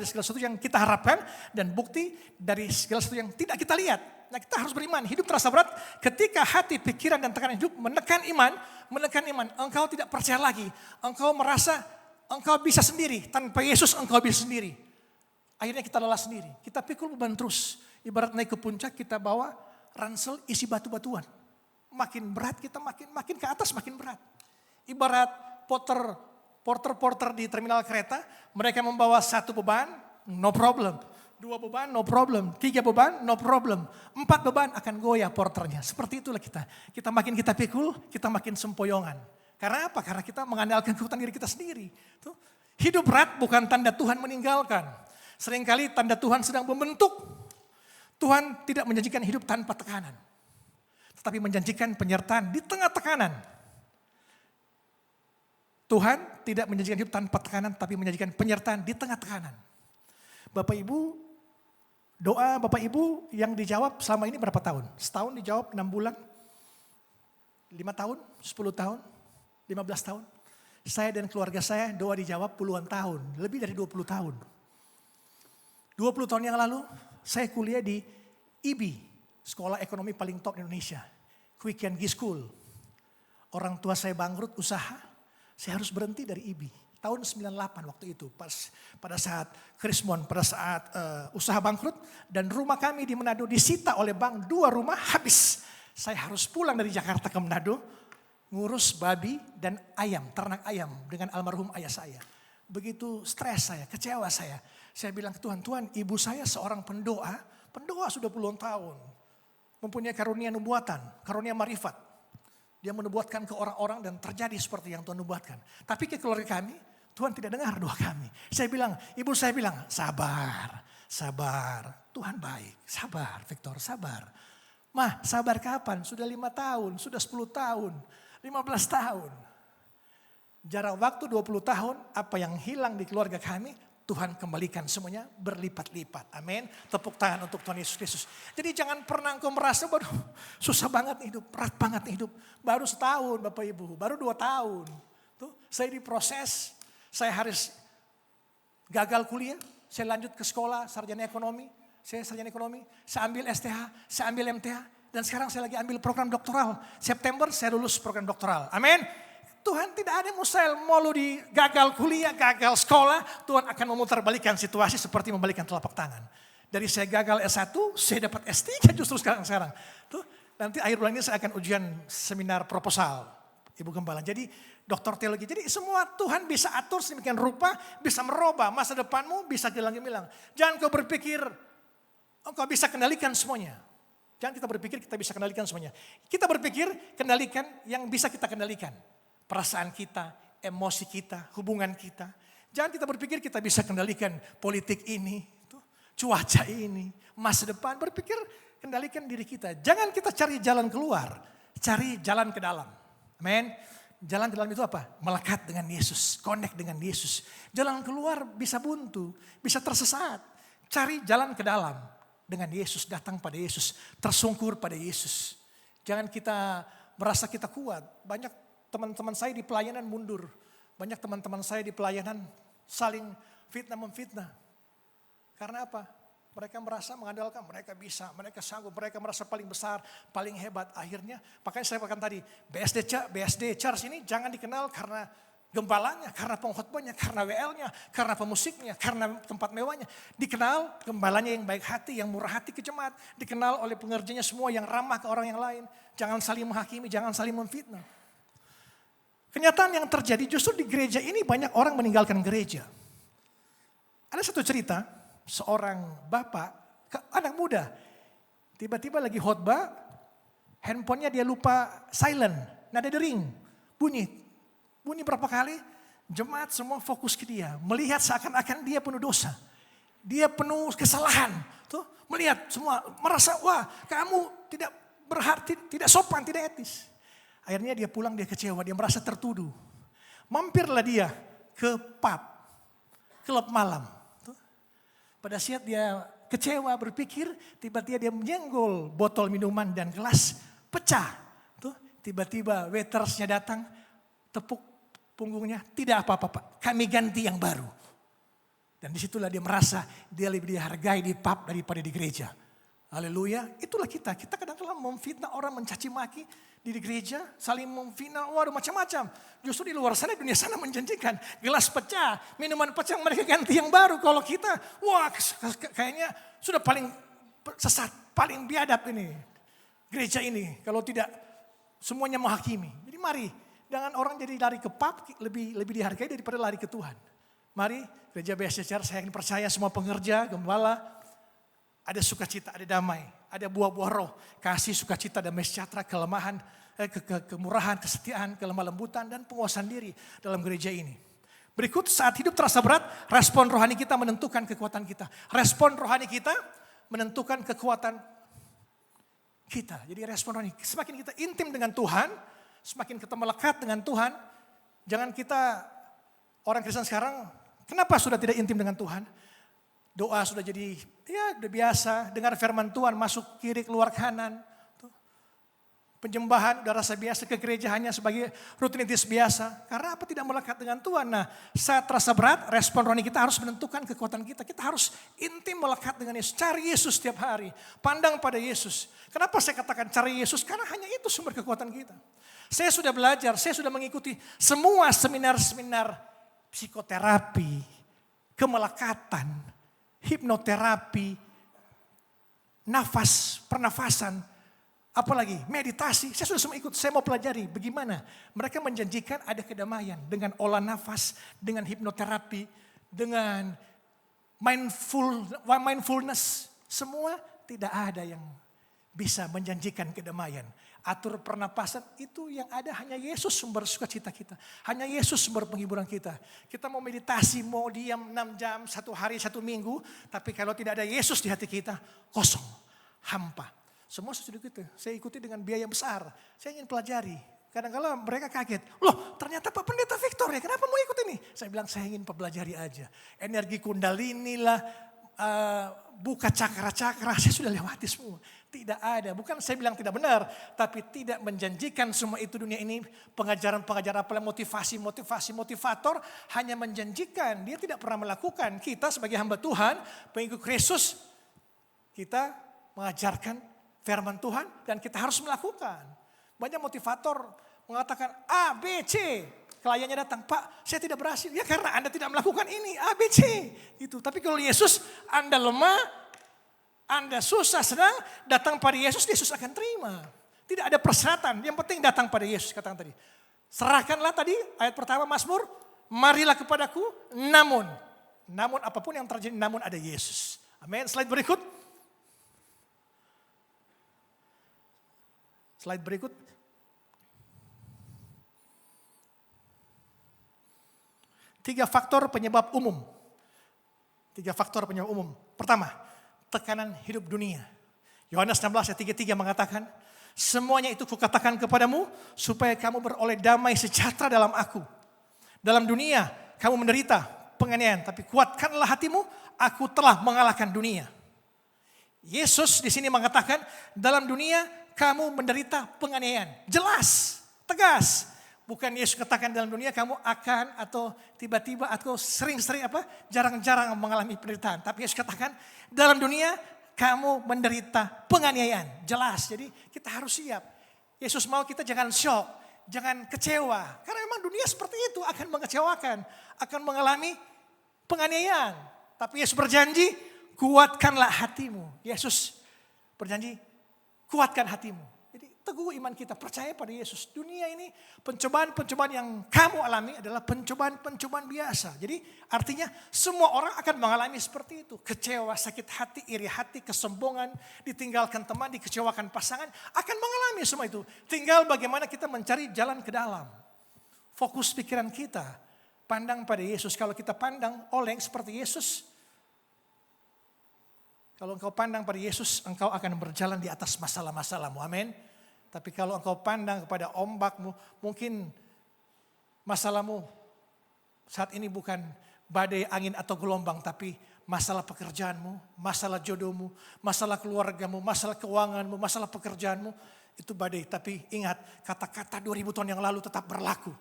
segala sesuatu yang kita harapkan dan bukti dari segala sesuatu yang tidak kita lihat. Nah kita harus beriman. Hidup terasa berat ketika hati, pikiran, dan tekanan hidup menekan iman. Engkau tidak percaya lagi. Engkau merasa engkau bisa sendiri. Tanpa Yesus engkau bisa sendiri. Akhirnya kita lelah sendiri. Kita pikul beban terus. Ibarat naik ke puncak kita bawa ransel isi batu-batuan. Makin berat kita makin ke atas makin berat. Ibarat porter di terminal kereta, mereka membawa 1 beban, no problem. 2 beban, no problem. 3 beban, no problem. 4 beban akan goyah porternya. Seperti itulah kita. Makin kita pikul, kita makin sempoyongan. Karena apa? Karena kita mengandalkan kekuatan diri kita sendiri. Tuh. Hidup berat bukan tanda Tuhan meninggalkan. Seringkali tanda Tuhan sedang membentuk. Tuhan tidak menjanjikan hidup tanpa tekanan. Tetapi menjanjikan penyertaan di tengah tekanan. Tuhan tidak menjanjikan hidup tanpa tekanan, tapi menjanjikan penyertaan di tengah tekanan. Bapak Ibu, doa Bapak Ibu yang dijawab selama ini berapa tahun? Setahun dijawab, 6 bulan, 5 tahun, 10 tahun, 15 tahun. Saya dan keluarga saya doa dijawab puluhan tahun, lebih dari 20 tahun. 20 tahun yang lalu saya kuliah di IB, sekolah ekonomi paling top di Indonesia. Quick and Gi School. Orang tua saya bangkrut usaha, saya harus berhenti dari IB. Tahun 98 waktu itu, pada saat Krismon, pada saat usaha bangkrut. Dan rumah kami di Manado disita oleh bank, 2 rumah habis. Saya harus pulang dari Jakarta ke Manado, ngurus babi dan ayam, ternak ayam dengan almarhum ayah saya. Begitu stres saya, kecewa saya. Saya bilang ke Tuhan, Tuhan ibu saya seorang pendoa sudah puluhan tahun. Mempunyai karunia nubuatan, karunia marifat. Dia menubuatkan ke orang-orang dan terjadi seperti yang Tuhan nubuatkan. Tapi ke keluarga kami, Tuhan tidak dengar doa kami. Ibu saya bilang, sabar. Tuhan baik, sabar Victor, sabar. Mah, sabar kapan? Sudah 5 tahun, sudah 10 tahun, 15 tahun. Jarak waktu 20 tahun, apa yang hilang di keluarga kami, Tuhan kembalikan semuanya berlipat-lipat. Amin. Tepuk tangan untuk Tuhan Yesus Kristus. Jadi jangan pernah engkau merasa, waduh susah banget hidup, berat banget hidup. Baru setahun Bapak Ibu, baru 2 tahun. Tuh, saya diproses, saya harus gagal kuliah, saya lanjut ke sekolah sarjana ekonomi. Saya sarjana ekonomi, saya ambil STH, saya ambil MTH. Dan sekarang saya lagi ambil program doktoral. September saya lulus program doktoral. Amin. Tuhan tidak ada mustahil, mau lu di gagal kuliah, gagal sekolah, Tuhan akan memutarbalikkan situasi seperti membalikkan telapak tangan. Dari saya gagal S1, saya dapat S3 justru sekarang. Tuh, nanti akhir bulan ini saya akan ujian seminar proposal, Ibu Gembala. Jadi doktor teologi, jadi semua Tuhan bisa atur sedemikian rupa, bisa merubah masa depanmu, bisa gemilang. Jangan kau berpikir, kau bisa kendalikan semuanya. Jangan kita berpikir kita bisa kendalikan semuanya. Kita berpikir kendalikan yang bisa kita kendalikan. Perasaan kita, emosi kita, hubungan kita. Jangan kita berpikir kita bisa kendalikan politik ini, cuaca ini, masa depan. Berpikir kendalikan diri kita. Jangan kita cari jalan keluar, cari jalan ke dalam. Amin. Jalan ke dalam itu apa? Melekat dengan Yesus, connect dengan Yesus. Jalan keluar bisa buntu, bisa tersesat. Cari jalan ke dalam dengan Yesus, datang pada Yesus, tersungkur pada Yesus. Jangan kita merasa kita kuat. Banyak teman-teman saya di pelayanan mundur. Banyak teman-teman saya di pelayanan saling memfitnah. Karena apa? Mereka merasa mengandalkan, mereka bisa, mereka sanggup, mereka merasa paling besar, paling hebat. Akhirnya, makanya saya katakan tadi, BSD Church ini jangan dikenal karena gembalanya, karena pengkhotbahnya, karena WL-nya, karena pemusiknya, karena tempat mewahnya. Dikenal gembalanya yang baik hati, yang murah hati ke jemaat. Dikenal oleh pengerjanya semua yang ramah ke orang yang lain. Jangan saling menghakimi, jangan saling memfitnah. Kenyataan yang terjadi justru di gereja ini banyak orang meninggalkan gereja. Ada satu cerita, seorang bapak, anak muda, tiba-tiba lagi khotbah, handphonenya dia lupa silent, nada dering, bunyi berapa kali, jemaat semua fokus ke dia, melihat seakan-akan dia penuh dosa, dia penuh kesalahan, tuh melihat semua merasa wah kamu tidak berhati, tidak sopan, tidak etis. Akhirnya dia pulang, dia kecewa, dia merasa tertuduh. Mampirlah dia ke pub, klub malam. Pada saat dia kecewa berpikir, tiba-tiba dia menyenggol botol minuman dan gelas, pecah. Tiba-tiba waitersnya datang, tepuk punggungnya, tidak apa-apa Pak, kami ganti yang baru. Dan disitulah dia merasa dia lebih dihargai di pub daripada di gereja. Haleluya, itulah kita kadang-kadang memfitnah orang, mencaci maki di gereja, saling memfitnah, waduh macam-macam. Justru di luar sana, dunia sana menjanjikan, gelas pecah, minuman pecah, mereka ganti yang baru. Kalau kita, wah kayaknya sudah paling sesat, paling biadab ini, gereja ini. Kalau tidak, semuanya menghakimi. Jadi mari, jangan orang jadi lari ke pub, lebih dihargai daripada lari ke Tuhan. Mari, gereja BSD, saya ingin percaya semua pengerja, gembala, ada sukacita, ada damai, ada buah-buah roh, kasih, sukacita, damai sejahtera, kelemahan, kemurahan, kesetiaan, kelemah lembutan, dan penguasaan diri dalam gereja ini. Berikut, saat hidup terasa berat, respon rohani kita menentukan kekuatan kita. Respon rohani kita menentukan kekuatan kita. Jadi respon rohani, semakin kita intim dengan Tuhan, semakin kita melekat dengan Tuhan. Jangan kita, orang Kristen sekarang, kenapa sudah tidak intim dengan Tuhan? Doa sudah jadi, ya udah biasa, dengar firman Tuhan masuk kiri keluar kanan. Penyembahan udah rasa biasa, ke gereja hanya sebagai rutinitas biasa. Karena apa? Tidak melekat dengan Tuhan. Nah, saat terasa berat, respon rohani kita harus menentukan kekuatan kita. Kita harus intim melekat dengan Yesus. Cari Yesus setiap hari. Pandang pada Yesus. Kenapa saya katakan cari Yesus? Karena hanya itu sumber kekuatan kita. Saya sudah belajar, saya sudah mengikuti semua seminar-seminar psikoterapi, kemelekatan, hipnoterapi, nafas, pernafasan, apalagi meditasi. Saya sudah semua ikut, saya mau pelajari bagaimana. Mereka menjanjikan ada kedamaian dengan olah nafas, dengan hipnoterapi, dengan mindfulness. Semua tidak ada yang bisa menjanjikan kedamaian. atur pernapasan, itu yang ada hanya Yesus sumber sukacita kita. Hanya Yesus sumber penghiburan kita. Kita mau meditasi, mau diam 6 jam, 1 hari, 1 minggu. Tapi kalau tidak ada Yesus di hati kita, kosong, hampa. Semua sesudah gitu. Saya ikuti dengan biaya besar. Saya ingin pelajari. Kadang-kadang mereka kaget. Loh, ternyata Pak Pendeta Victor ya, kenapa mau ikut ini? Saya bilang saya ingin pelajari aja. Energi kundalini lah, buka cakra-cakra, saya sudah lewati semua. Tidak ada, bukan saya bilang tidak benar, tapi tidak menjanjikan semua itu dunia ini. Pengajaran-pengajaran apalah, motivator hanya menjanjikan, dia tidak pernah melakukan. Kita sebagai hamba Tuhan, pengikut Kristus, kita mengajarkan firman Tuhan dan kita harus melakukan. Banyak motivator mengatakan A, B, C. Kliennya datang, Pak saya tidak berhasil. Ya karena Anda tidak melakukan ini, A, B, C. Itu. Tapi kalau Yesus, Anda lemah, Anda susah, senang, datang pada Yesus, Yesus akan terima. Tidak ada persyaratan, yang penting datang pada Yesus, katakan tadi. Serahkanlah tadi, ayat pertama Mazmur, marilah kepadaku, namun apapun yang terjadi, namun ada Yesus. Amin, slide berikut. Slide berikut. Tiga faktor penyebab umum. Pertama, tekanan hidup dunia. Yohanes 16 ayat 33 mengatakan, semuanya itu kukatakan kepadamu supaya kamu beroleh damai sejahtera dalam aku. Dalam dunia kamu menderita penganiayaan, tapi kuatkanlah hatimu, aku telah mengalahkan dunia. Yesus di sini mengatakan, dalam dunia kamu menderita penganiayaan. Jelas, tegas. Bukan Yesus katakan dalam dunia kamu akan atau tiba-tiba atau sering-sering jarang-jarang mengalami penderitaan. Tapi Yesus katakan dalam dunia kamu menderita penganiayaan. Jelas, jadi kita harus siap. Yesus mau kita jangan shock, jangan kecewa. Karena memang dunia seperti itu akan mengecewakan, akan mengalami penganiayaan. Tapi Yesus berjanji kuatkanlah hatimu. Yesus berjanji kuatkan hatimu. Teguh iman kita, percaya pada Yesus. Dunia ini pencobaan-pencobaan yang kamu alami adalah pencobaan-pencobaan biasa. Jadi artinya semua orang akan mengalami seperti itu. Kecewa, sakit hati, iri hati, kesombongan, ditinggalkan teman, dikecewakan pasangan. Akan mengalami semua itu. Tinggal bagaimana kita mencari jalan ke dalam. Fokus pikiran kita, pandang pada Yesus. Kalau kita pandang oleng seperti Yesus, kalau engkau pandang pada Yesus, engkau akan berjalan di atas masalah-masalahmu. Amin. Tapi kalau engkau pandang kepada ombakmu, mungkin masalahmu saat ini bukan badai angin atau gelombang, tapi masalah pekerjaanmu, masalah jodohmu, masalah keluargamu, masalah keuanganmu, masalah pekerjaanmu, itu badai. Tapi ingat, kata-kata 2000 tahun yang lalu tetap berlaku.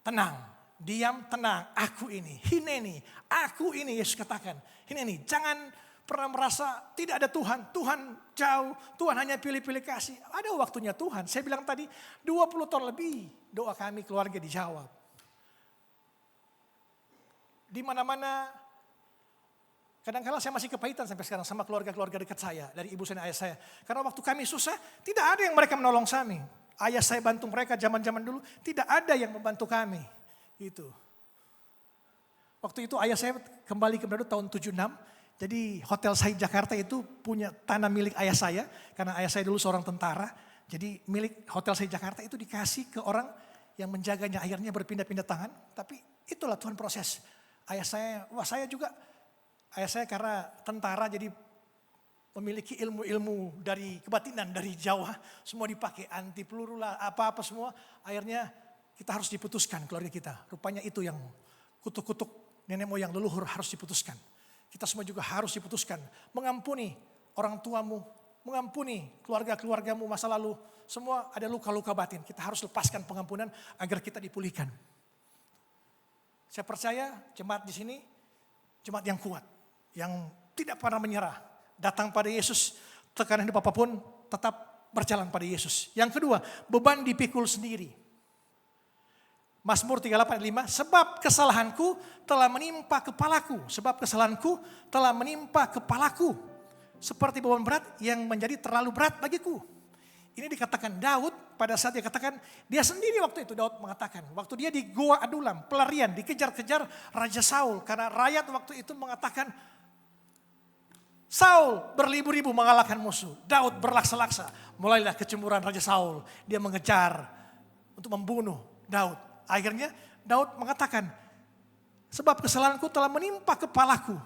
Tenang, diam, tenang, aku ini, hineni, aku ini, Yesus katakan. Hineni, jangan pernah merasa tidak ada Tuhan, Tuhan jauh, Tuhan hanya pilih-pilih kasih. Ada waktunya Tuhan. Saya bilang tadi 20 tahun lebih doa kami keluarga dijawab. Di mana-mana, kadang-kadang saya masih kepahitan sampai sekarang sama keluarga-keluarga dekat saya, dari ibu saya dan ayah saya. Karena waktu kami susah, tidak ada yang mereka menolong kami. Ayah saya bantu mereka zaman-zaman dulu, tidak ada yang membantu kami. Gitu. Waktu itu ayah saya kembali ke Manado tahun 76. Jadi Hotel Said Jakarta itu punya tanah milik ayah saya. Karena ayah saya dulu seorang tentara. Jadi milik Hotel Said Jakarta itu dikasih ke orang yang menjaganya. Akhirnya berpindah-pindah tangan. Tapi itulah Tuhan proses. Ayah saya karena tentara jadi memiliki ilmu-ilmu dari kebatinan dari Jawa. Semua dipakai, anti peluru lah, apa-apa semua. Akhirnya kita harus diputuskan keluarga kita. Rupanya itu yang kutuk-kutuk nenek moyang leluhur harus diputuskan. Kita semua juga harus diputuskan. Mengampuni orang tuamu, mengampuni keluarga-keluargamu masa lalu. Semua ada luka-luka batin. Kita harus lepaskan pengampunan agar kita dipulihkan. Saya percaya jemaat di sini, jemaat yang kuat. Yang tidak pernah menyerah. Datang pada Yesus, tekanan hidup apapun tetap berjalan pada Yesus. Yang kedua, beban dipikul sendiri. Mazmur 38:5, sebab kesalahanku telah menimpa kepalaku. Sebab kesalahanku telah menimpa kepalaku. Seperti beban berat yang menjadi terlalu berat bagiku. Ini dikatakan Daud pada saat dia katakan, dia sendiri waktu itu Daud mengatakan. Waktu dia di Gua Adulam, pelarian, dikejar-kejar Raja Saul. Karena rakyat waktu itu mengatakan, Saul berlibu-ribu mengalahkan musuh. Daud berlaksa-laksa. Mulailah kecemburuan Raja Saul. Dia mengejar untuk membunuh Daud. Akhirnya Daud mengatakan, sebab kesalahanku telah menimpa kepalaku.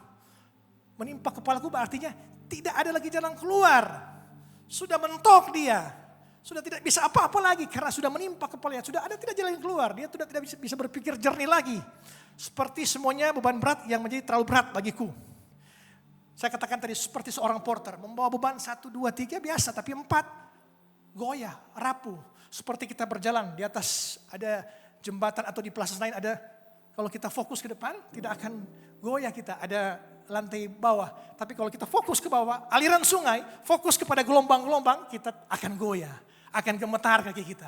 Menimpa kepalaku artinya tidak ada lagi jalan keluar. Sudah mentok dia. Sudah tidak bisa apa-apa lagi karena sudah menimpa kepalanya. Sudah ada tidak jalan keluar. Dia sudah tidak bisa berpikir jernih lagi. Seperti semuanya beban berat yang menjadi terlalu berat bagiku. Saya katakan tadi seperti seorang porter. Membawa beban 1, 2, 3 biasa. Tapi 4 goyah, rapuh. Seperti kita berjalan di atas ada jembatan atau di plaza lain ada. Kalau kita fokus ke depan tidak akan goyah kita. Ada lantai bawah. Tapi kalau kita fokus ke bawah, aliran sungai, fokus kepada gelombang-gelombang, kita akan goyah. Akan gemetar kaki kita.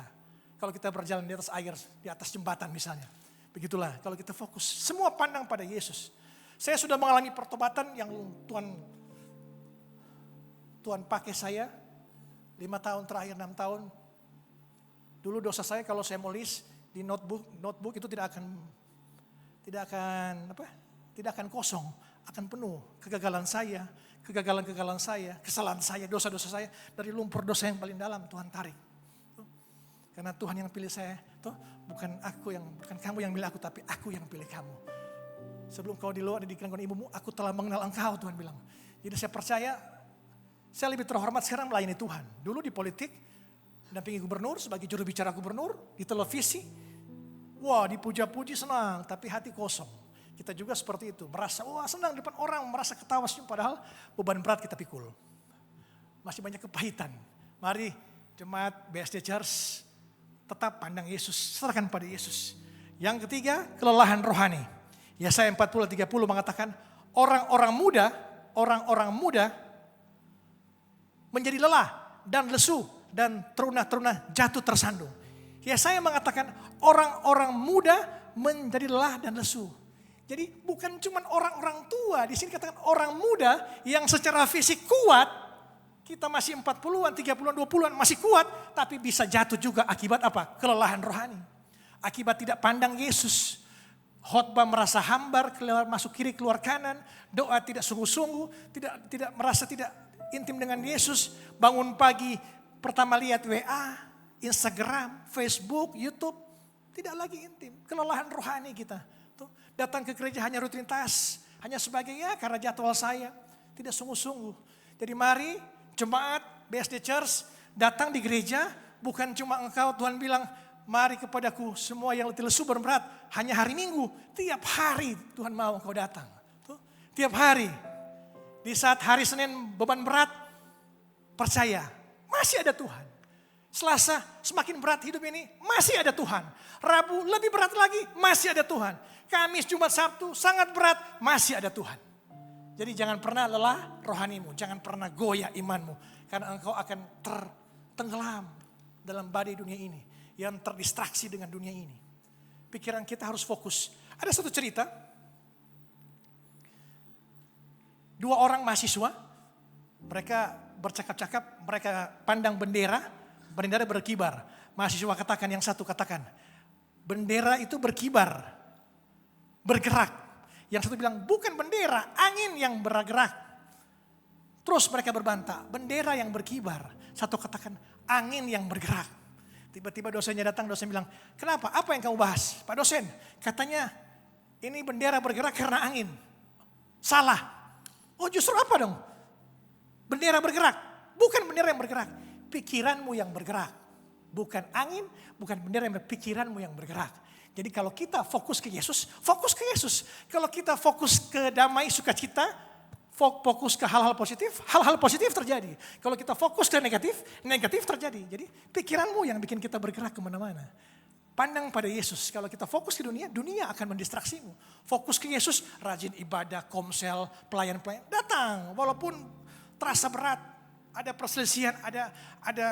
Kalau kita berjalan di atas air, di atas jembatan misalnya. Begitulah kalau kita fokus. Semua pandang pada Yesus. Saya sudah mengalami pertobatan yang Tuhan pakai saya 5 tahun terakhir, 6 tahun. Dulu dosa saya kalau saya mau list di notebook itu tidak akan kosong, akan penuh. Kegagalan saya, kesalahan saya, dosa-dosa saya dari lumpur dosa yang paling dalam Tuhan tarik. Karena Tuhan yang pilih saya, bukan kamu yang milih aku, tapi aku yang pilih kamu. Sebelum kau di luar didikan ibumu, aku telah mengenal engkau, Tuhan bilang. Jadi saya percaya, saya lebih terhormat sekarang melayani Tuhan. Dulu di politik, mendampingi gubernur, sebagai juru bicara gubernur, di televisi. Wah, dipuja-puji senang, tapi hati kosong. Kita juga seperti itu, merasa senang di depan orang, merasa ketawa senyum, padahal beban berat kita pikul. Masih banyak kepahitan. Mari jemaat BSD Church tetap pandang Yesus, serahkan pada Yesus. Yang ketiga, kelelahan rohani. Yesaya 40:30 mengatakan orang-orang muda menjadi lelah dan lesu dan teruna-teruna jatuh tersandung. Yesaya mengatakan orang-orang muda menjadi lelah dan lesu. Jadi bukan cuma orang-orang tua, di sini katakan orang muda yang secara fisik kuat, kita masih 40-an, 30-an, 20-an masih kuat, tapi bisa jatuh juga akibat apa? Kelelahan rohani. Akibat tidak pandang Yesus. Khotbah merasa hambar, masuk kiri keluar kanan, doa tidak sungguh-sungguh, tidak merasa tidak intim dengan Yesus. Bangun pagi pertama lihat WA, Instagram, Facebook, YouTube, tidak lagi intim. Kelelahan rohani kita. Tuh, datang ke gereja hanya rutinitas, hanya sebagai karena jadwal saya, tidak sungguh-sungguh. Jadi mari jemaat BSD Church datang di gereja, bukan cuma engkau Tuhan bilang, mari kepadaku semua yang letih lesu berat, hanya hari Minggu. Tiap hari Tuhan mau engkau datang. Tuh, tiap hari. Di saat hari Senin beban berat, percaya masih ada Tuhan. Selasa semakin berat hidup ini, masih ada Tuhan. Rabu lebih berat lagi, masih ada Tuhan. Kamis, Jumat, Sabtu sangat berat, masih ada Tuhan. Jadi jangan pernah lelah rohanimu, jangan pernah goyah imanmu. Karena engkau akan tertenggelam dalam badai dunia ini. Yang terdistraksi dengan dunia ini. Pikiran kita harus fokus. Ada satu cerita. 2 orang mahasiswa. Mereka bercakap-cakap, mereka pandang bendera berkibar. Mahasiswa katakan, yang satu katakan, bendera itu berkibar, bergerak. Yang satu bilang, bukan bendera, angin yang bergerak. Terus mereka berbantah, bendera yang berkibar. Satu katakan, angin yang bergerak. Tiba-tiba dosennya datang, dosen bilang, kenapa? Apa yang kamu bahas? Pak dosen, katanya ini bendera bergerak karena angin. Salah. Oh justru apa dong? Bendera bergerak. Bukan bendera yang bergerak. Pikiranmu yang bergerak. Bukan angin, bukan bendera yang bergerak. Pikiranmu yang bergerak. Jadi kalau kita fokus ke Yesus, fokus ke Yesus. Kalau kita fokus ke damai sukacita, fokus ke hal-hal positif terjadi. Kalau kita fokus ke negatif terjadi. Jadi pikiranmu yang bikin kita bergerak kemana-mana. Pandang pada Yesus. Kalau kita fokus ke dunia, dunia akan mendistraksimu. Fokus ke Yesus, rajin ibadah, komsel, pelayan-pelayan. Datang, walaupun terasa berat, ada perselisihan, ada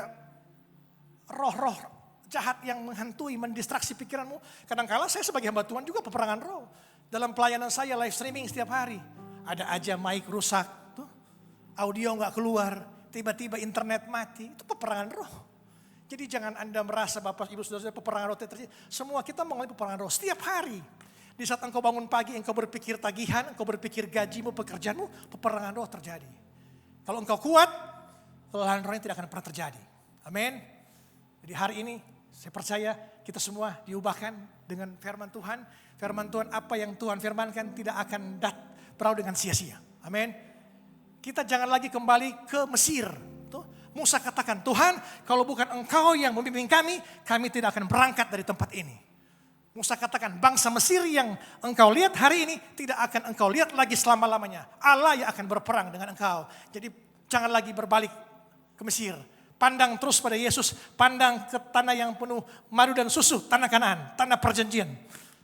roh-roh jahat yang menghantui, mendistraksi pikiranmu. Kadang-kala saya sebagai hamba Tuhan juga peperangan roh. Dalam pelayanan saya live streaming setiap hari. Ada aja mic rusak, tuh, audio nggak keluar, tiba-tiba internet mati, itu peperangan roh. Jadi jangan Anda merasa Bapak Ibu Saudara peperangan roh terjadi. Semua kita mengalami peperangan roh setiap hari. Di saat engkau bangun pagi, engkau berpikir tagihan, engkau berpikir gajimu, pekerjaanmu, peperangan roh terjadi. Kalau engkau kuat, kelelahan rohani tidak akan pernah terjadi. Amin. Jadi hari ini saya percaya kita semua diubahkan dengan firman Tuhan. Firman Tuhan, apa yang Tuhan firmankan tidak akan berlalu dengan sia-sia. Amin. Kita jangan lagi kembali ke Mesir. Musa katakan, Tuhan, kalau bukan engkau yang membimbing kami tidak akan berangkat dari tempat ini. Musa katakan, bangsa Mesir yang engkau lihat hari ini tidak akan engkau lihat lagi selama-lamanya. Allah yang akan berperang dengan engkau. Jadi jangan lagi berbalik ke Mesir. Pandang terus pada Yesus, pandang ke tanah yang penuh madu dan susu, tanah Kanaan, tanah perjanjian.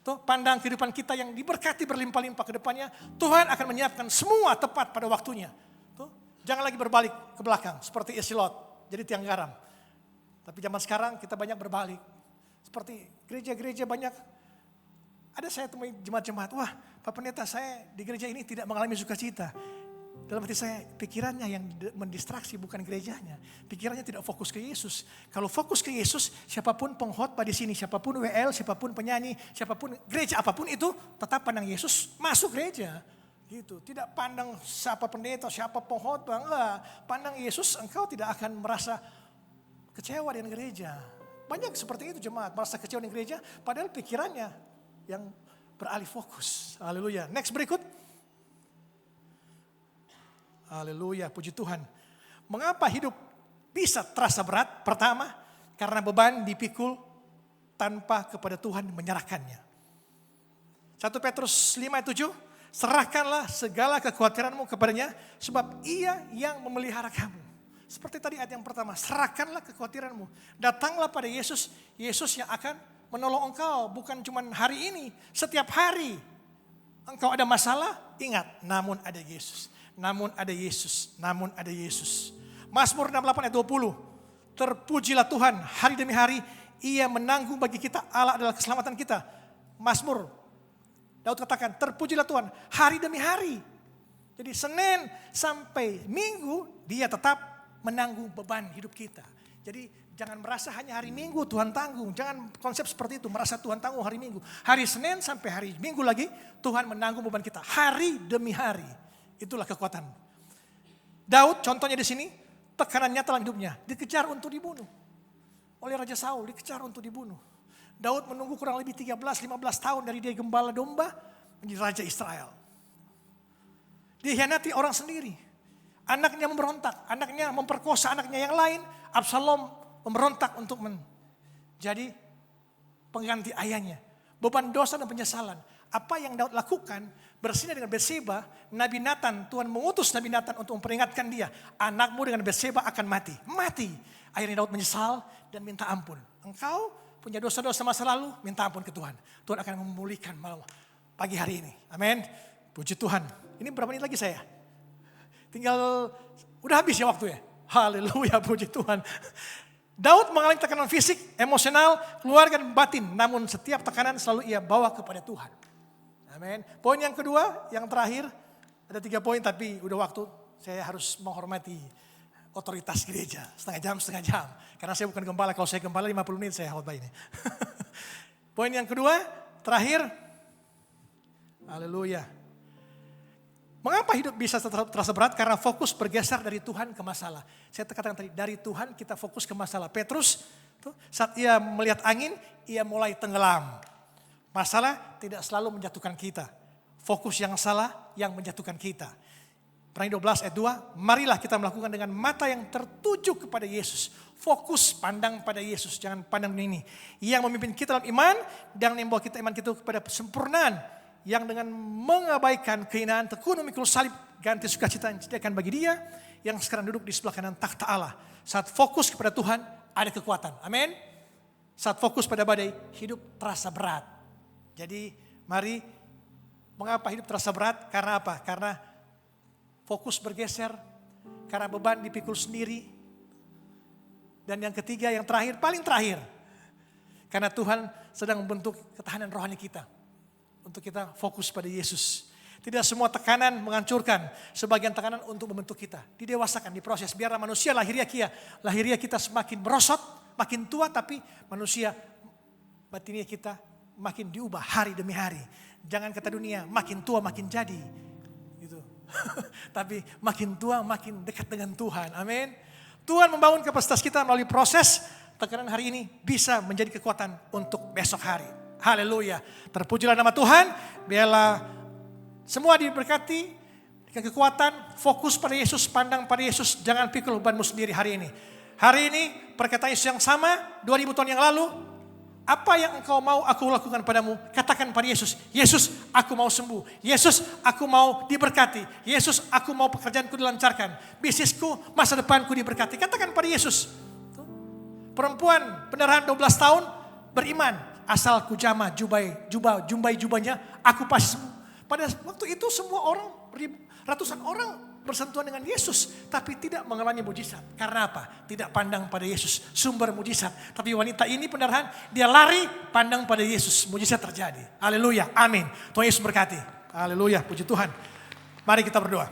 Pandang kehidupan kita yang diberkati berlimpah-limpah ke depannya. Tuhan akan menyiapkan semua tepat pada waktunya. Jangan lagi berbalik ke belakang seperti Isilot, jadi tiang garam. Tapi zaman sekarang kita banyak berbalik. Seperti gereja-gereja banyak. Ada saya temui jemaat-jemaat, wah Pak Pendeta saya di gereja ini tidak mengalami sukacita. Dalam hati saya pikirannya yang mendistraksi bukan gerejanya. Pikirannya tidak fokus ke Yesus. Kalau fokus ke Yesus, siapapun pengkhotbah di sini, siapapun WL, siapapun penyanyi, siapapun gereja apapun itu, tetap pandang Yesus masuk gereja. Gitu. Tidak pandang siapa pendeta, siapa pengkhotbah, enggak. Pandang Yesus, engkau tidak akan merasa kecewa dengan gereja. Banyak seperti itu jemaat, merasa kecewa dengan gereja, padahal pikirannya yang beralih fokus. Haleluya. Next berikut. Haleluya, puji Tuhan. Mengapa hidup bisa terasa berat? Pertama, karena beban dipikul tanpa kepada Tuhan menyerahkannya. 1 Petrus 5:7. Serahkanlah segala kekhawatiranmu kepadanya, sebab ia yang memelihara kamu. Seperti tadi ayat yang pertama, serahkanlah kekhawatiranmu. Datanglah pada Yesus, Yesus yang akan menolong engkau. Bukan cuma hari ini, setiap hari. Engkau ada masalah, ingat, namun ada Yesus. Namun ada Yesus, namun ada Yesus. Mazmur 68 ayat 20. Terpujilah Tuhan, hari demi hari, ia menanggung bagi kita, Allah adalah keselamatan kita. Mazmur Daud katakan, terpujilah Tuhan hari demi hari. Jadi Senin sampai Minggu dia tetap menanggung beban hidup kita. Jadi jangan merasa hanya hari Minggu Tuhan tanggung. Jangan konsep seperti itu, merasa Tuhan tanggung hari Minggu. Hari Senin sampai hari Minggu lagi Tuhan menanggung beban kita hari demi hari. Itulah kekuatan. Daud contohnya di sini, tekanan nyata dalam hidupnya. Dikejar untuk dibunuh. Oleh Raja Saul dikejar untuk dibunuh. Daud menunggu kurang lebih 13-15 tahun dari dia gembala domba menjadi Raja Israel. Dihianati orang sendiri. Anaknya memberontak, anaknya memperkosa anaknya yang lain. Absalom memberontak untuk menjadi pengganti ayahnya. Beban dosa dan penyesalan. Apa yang Daud lakukan bersina dengan Batseba, Nabi Nathan, Tuhan mengutus Nabi Nathan untuk memperingatkan dia. Anakmu dengan Batseba akan mati. Mati. Akhirnya Daud menyesal dan minta ampun. Engkau punya dosa-dosa masa lalu, minta ampun ke Tuhan. Tuhan akan memulihkan malam pagi hari ini. Amin. Puji Tuhan. Ini berapa menit lagi saya? Tinggal, udah habis ya waktu ya. Haleluya, puji Tuhan. Daud mengalami tekanan fisik, emosional, keluarga dan batin. Namun setiap tekanan selalu ia bawa kepada Tuhan. Amin. Poin yang kedua, yang terakhir. Ada 3 poin tapi udah waktu. Saya harus menghormati otoritas gereja. Setengah jam. Karena saya bukan gembala. Kalau saya gembala 50 menit saya khotbah ini. Poin yang kedua, terakhir. Haleluya. Mengapa hidup bisa terasa berat? Karena fokus bergeser dari Tuhan ke masalah. Saya katakan tadi, dari Tuhan kita fokus ke masalah. Petrus, saat ia melihat angin, ia mulai tenggelam. Masalah tidak selalu menjatuhkan kita. Fokus yang salah yang menjatuhkan kita. Ibrani 12 ayat 2, marilah kita melakukan dengan mata yang tertuju kepada Yesus. Fokus pandang pada Yesus, jangan pandang ini. Yang memimpin kita dalam iman dan membawa kita iman kita kepada kesempurnaan. Yang dengan mengabaikan keinginan tekun memikul salib, ganti sukacita yang disediakan bagi dia. Yang sekarang duduk di sebelah kanan takhta Allah. Saat fokus kepada Tuhan, ada kekuatan. Amin. Saat fokus pada badai, hidup terasa berat. Jadi mari, mengapa hidup terasa berat? Karena apa? Karena fokus bergeser, karena beban dipikul sendiri. Dan yang ketiga, yang terakhir, paling terakhir. Karena Tuhan sedang membentuk ketahanan rohani kita. Untuk kita fokus pada Yesus. Tidak semua tekanan menghancurkan. Sebagian tekanan untuk membentuk kita. Didewasakan, diproses. Biarlah manusia lahiriah kita semakin merosot, makin tua. Tapi manusia batinnya kita makin diubah hari demi hari. Jangan kata dunia, makin tua makin jadi. Gitu. Tapi makin tua makin dekat dengan Tuhan. Amin. Tuhan membangun kapasitas kita melalui proses. Tekanan hari ini bisa menjadi kekuatan untuk besok hari. Haleluya. Terpujilah nama Tuhan. Biarlah semua diberkati dengan kekuatan. Fokus pada Yesus, pandang pada Yesus. Jangan pikul bebanmu sendiri hari ini. Hari ini perkataan Yesus yang sama 2000 tahun yang lalu. Apa yang engkau mau aku lakukan padamu? Katakan pada Yesus. Yesus, aku mau sembuh. Yesus, aku mau diberkati. Yesus, aku mau pekerjaanku dilancarkan. Bisnisku, masa depanku diberkati. Katakan pada Yesus. Perempuan pendarahan 12 tahun beriman. Asal ku jumbai jubahnya, aku pasti sembuh. Pada waktu itu semua orang, ratusan orang bersentuhan dengan Yesus, tapi tidak mengalami mujizat. Karena apa? Tidak pandang pada Yesus, sumber mujizat. Tapi wanita ini pendarahan, dia lari pandang pada Yesus, mujizat terjadi. Haleluya, amin. Tuhan Yesus berkati. Haleluya, puji Tuhan. Mari kita berdoa.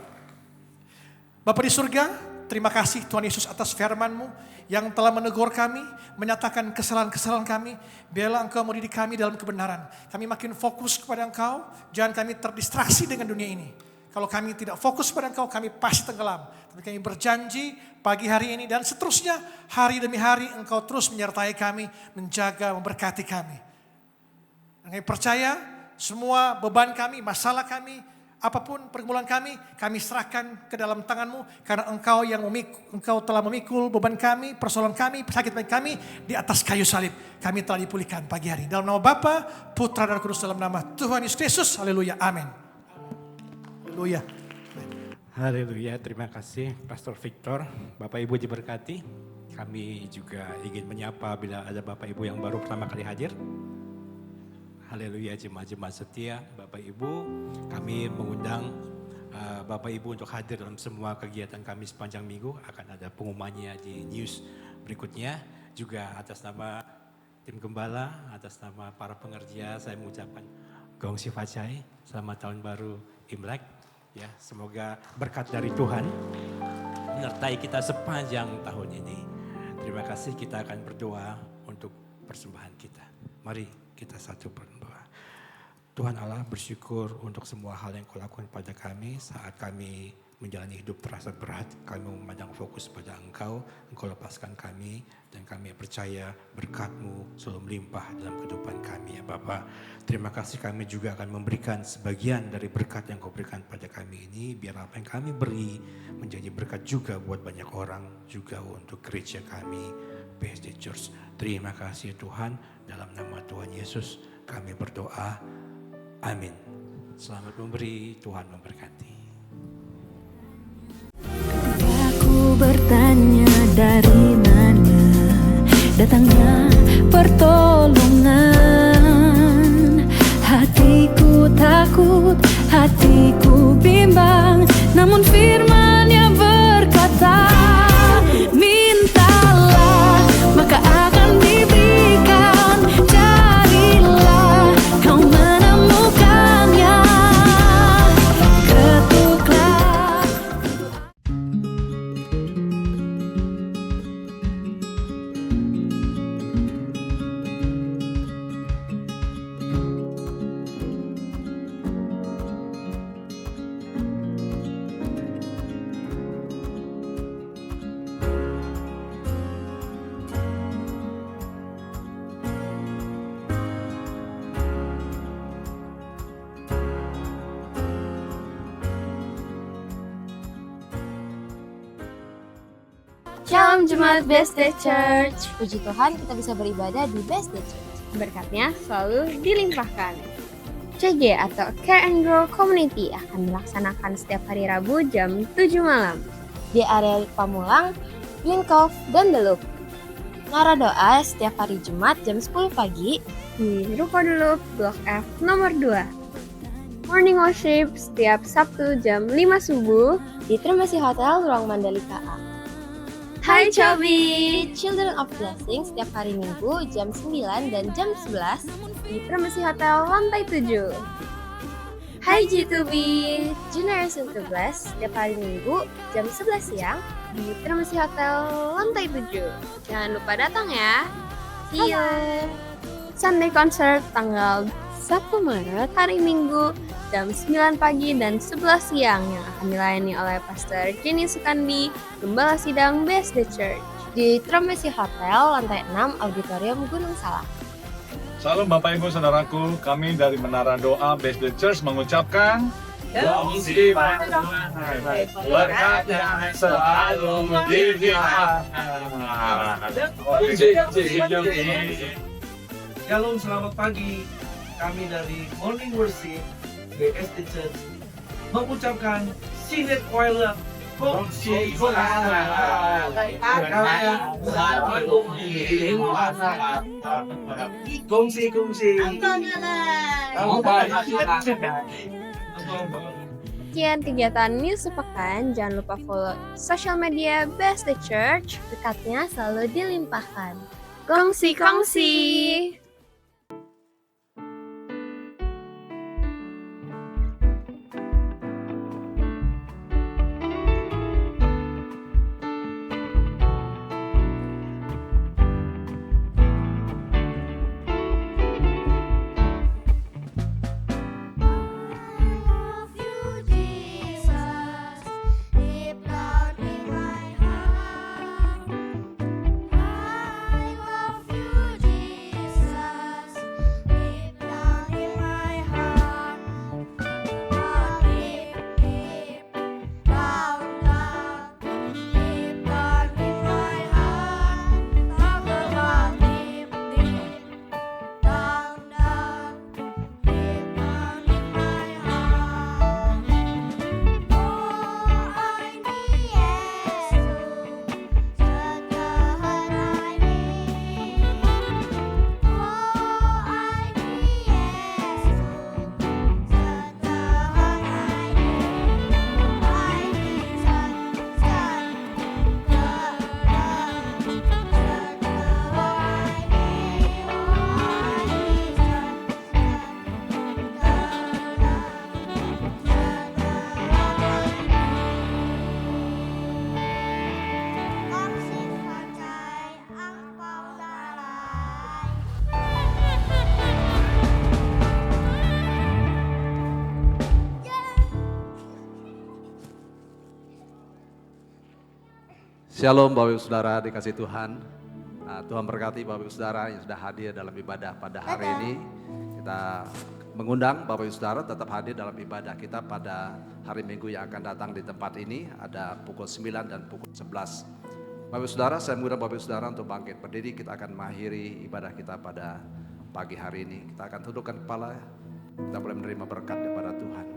Bapa di surga, terima kasih Tuhan Yesus atas firman-Mu yang telah menegur kami, menyatakan kesalahan-kesalahan kami. Biarlah Engkau mendidik kami dalam kebenaran. Kami makin fokus kepada Engkau, jangan kami terdistraksi dengan dunia ini. Kalau kami tidak fokus pada Engkau, kami pasti tenggelam. Tapi kami berjanji pagi hari ini dan seterusnya, hari demi hari Engkau terus menyertai kami, menjaga, memberkati kami. Dan kami percaya semua beban kami, masalah kami, apapun pergumulan kami serahkan ke dalam tangan-Mu. Karena Engkau telah memikul beban kami, persoalan kami, sakit kami di atas kayu salib. Kami telah dipulihkan pagi hari. Dalam nama Bapa, Putra dan Roh Kudus, dalam nama Tuhan Yesus Kristus. Haleluya, amin. Haleluya. Haleluya, terima kasih Pastor Victor. Bapak Ibu diberkati. Kami juga ingin menyapa bila ada Bapak Ibu yang baru pertama kali hadir. Haleluya, jemaat-jemaat setia. Bapak Ibu, kami mengundang Bapak Ibu untuk hadir dalam semua kegiatan kami sepanjang minggu. Akan ada pengumumannya di news berikutnya. Juga atas nama tim gembala, atas nama para pengerja, saya mengucapkan Gong Si Facai, selamat tahun baru Imlek. Ya, semoga berkat dari Tuhan menyertai kita sepanjang tahun ini. Terima kasih, kita akan berdoa untuk persembahan kita. Mari kita satu berdoa. Tuhan Allah, bersyukur untuk semua hal yang Kau lakukan pada kami saat kami menjalani hidup terasa berat. Kami memandang fokus pada Engkau lepaskan kami, dan kami percaya berkat-Mu selalu melimpah dalam kehidupan kami ya Bapa. Terima kasih, kami juga akan memberikan sebagian dari berkat yang Kau berikan pada kami ini, biar apa yang kami beri menjadi berkat juga buat banyak orang, juga untuk gereja kami, BSD Church. Terima kasih Tuhan, dalam nama Tuhan Yesus kami berdoa, amin. Selamat memberi, Tuhan memberkati. Aku bertanya dari mana datangnya pertolongan. Hatiku takut, hatiku bimbang, namun firman-Nya berkata, mintalah maka akan diberikan, carilah kau menemukannya, ketuklah. Shalom Jemaat BSD Church. Puji Tuhan kita bisa beribadah di BSD Church. Berkatnya selalu dilimpahkan. CG atau Care and Grow Community akan dilaksanakan setiap hari Rabu jam 7 malam di area Pamulang, Green Cove, dan The Loop. Nara doa setiap hari Jumat jam 10 pagi di Ruko The Loop Blok F nomor 2. Morning worship setiap Sabtu jam 5 subuh di Termasi Hotel Ruang Mandalika A. Hai Cobi! Children of Blessing setiap hari Minggu jam 9 dan jam 11 di Termasi Hotel lantai 7. Hai G2B! Generation to Bless setiap hari Minggu jam 11 siang di Termasi Hotel lantai 7. Jangan lupa datang ya! See you! Sunday Concert tanggal 1 Maret hari Minggu jam 9 pagi dan 11 siang yang akan dilayani oleh Pastor Jenny Sukandi, Gembala Sidang BSD Church di Tromesi Hotel, lantai 6, Auditorium Gunung Salak. Salam Bapak Ibu Saudaraku, kami dari Menara Doa BSD Church mengucapkan Kongsi berkatnya selalu Shalom, selamat pagi. Kami dari Morning Worship BSD Church mengucapkan Sinet Choir Kongsi Sekian kegiatan News Sepekan, jangan lupa follow sosial media BSD Church, berkatnya selalu dilimpahkan. Kongsi-kongsi! Shalom Bapak Ibu Saudara dikasih Tuhan. Tuhan berkati Bapak Ibu Saudara yang sudah hadir dalam ibadah pada hari ini. Kita mengundang Bapak Ibu Saudara tetap hadir dalam ibadah kita pada hari Minggu yang akan datang di tempat ini. Ada pukul 9 dan pukul 11. Bapak Ibu Saudara, saya mengundang Bapak Ibu Saudara untuk bangkit berdiri. Kita akan mengakhiri ibadah kita pada pagi hari ini. Kita akan tundukkan kepala. Kita boleh menerima berkat daripada Tuhan.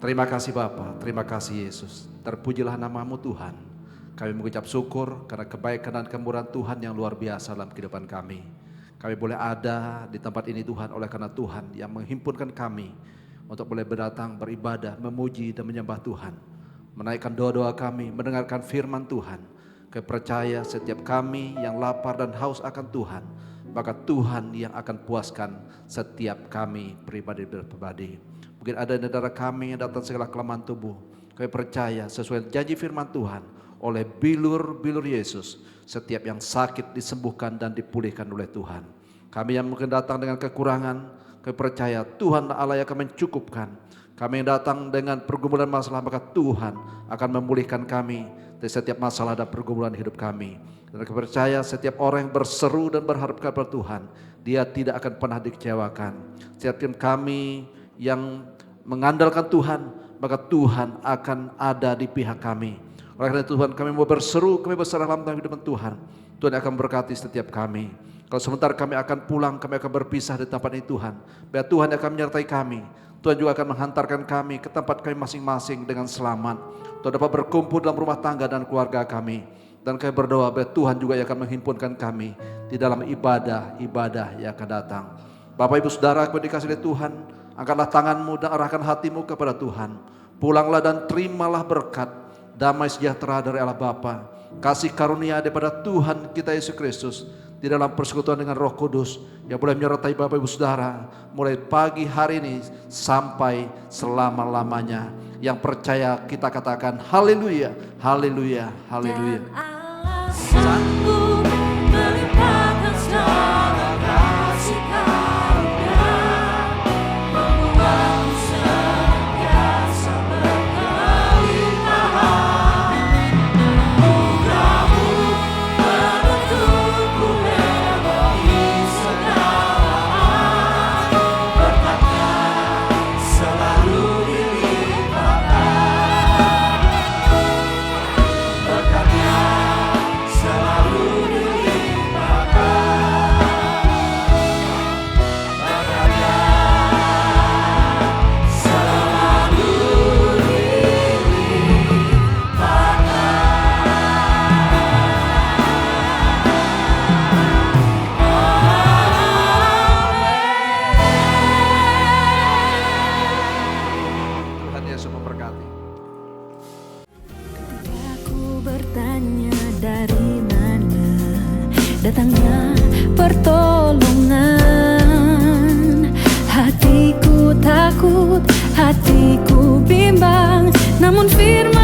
Terima kasih Bapa, terima kasih Yesus. Terpujilah namamu Tuhan. Kami mengucap syukur karena kebaikan dan kemurahan Tuhan yang luar biasa dalam kehidupan kami. Kami boleh ada di tempat ini Tuhan oleh karena Tuhan yang menghimpunkan kami untuk boleh berdatang beribadah, memuji dan menyembah Tuhan. Menaikkan doa-doa kami, mendengarkan firman Tuhan. Kami percaya setiap kami yang lapar dan haus akan Tuhan, maka Tuhan yang akan puaskan setiap kami pribadi-pribadi. Mungkin ada di antara kami yang datang segala kelemahan tubuh. Kami percaya sesuai janji firman Tuhan, oleh bilur-bilur Yesus, setiap yang sakit disembuhkan dan dipulihkan oleh Tuhan. Kami yang mungkin datang dengan kekurangan, kami percaya Tuhan Allah yang akan mencukupkan. Kami yang datang dengan pergumulan masalah, maka Tuhan akan memulihkan kami dari setiap masalah dan pergumulan hidup kami. Dan kami percaya setiap orang yang berseru dan berharap kepada Tuhan, dia tidak akan pernah dikecewakan. Setiap kami yang mengandalkan Tuhan, maka Tuhan akan ada di pihak kami. Oleh karena Tuhan kami mau berseru, kami berserah dalam kehidupan Tuhan. Tuhan akan berkati setiap kami. Kalau sebentar kami akan pulang, kami akan berpisah di tempat ini Tuhan. Biar Tuhan akan menyertai kami. Tuhan juga akan menghantarkan kami ke tempat kami masing-masing dengan selamat. Tuhan dapat berkumpul dalam rumah tangga dan keluarga kami. Dan kami berdoa biar Tuhan juga akan menghimpunkan kami di dalam ibadah-ibadah yang akan datang. Bapak Ibu Saudara yang dikasihi oleh Tuhan, angkatlah tanganmu dan arahkan hatimu kepada Tuhan. Pulanglah dan terimalah berkat, damai sejahtera dari Allah Bapa, kasih karunia daripada Tuhan kita Yesus Kristus di dalam persekutuan dengan Roh Kudus yang boleh menyertai Bapak Ibu Saudara mulai pagi hari ini sampai selama-lamanya. Yang percaya kita katakan haleluya, haleluya, haleluya. Dan Allah sanggup melimpahkan segala kasih karunia, membuatku pertolongan. Hatiku takut, hatiku bimbang, namun firman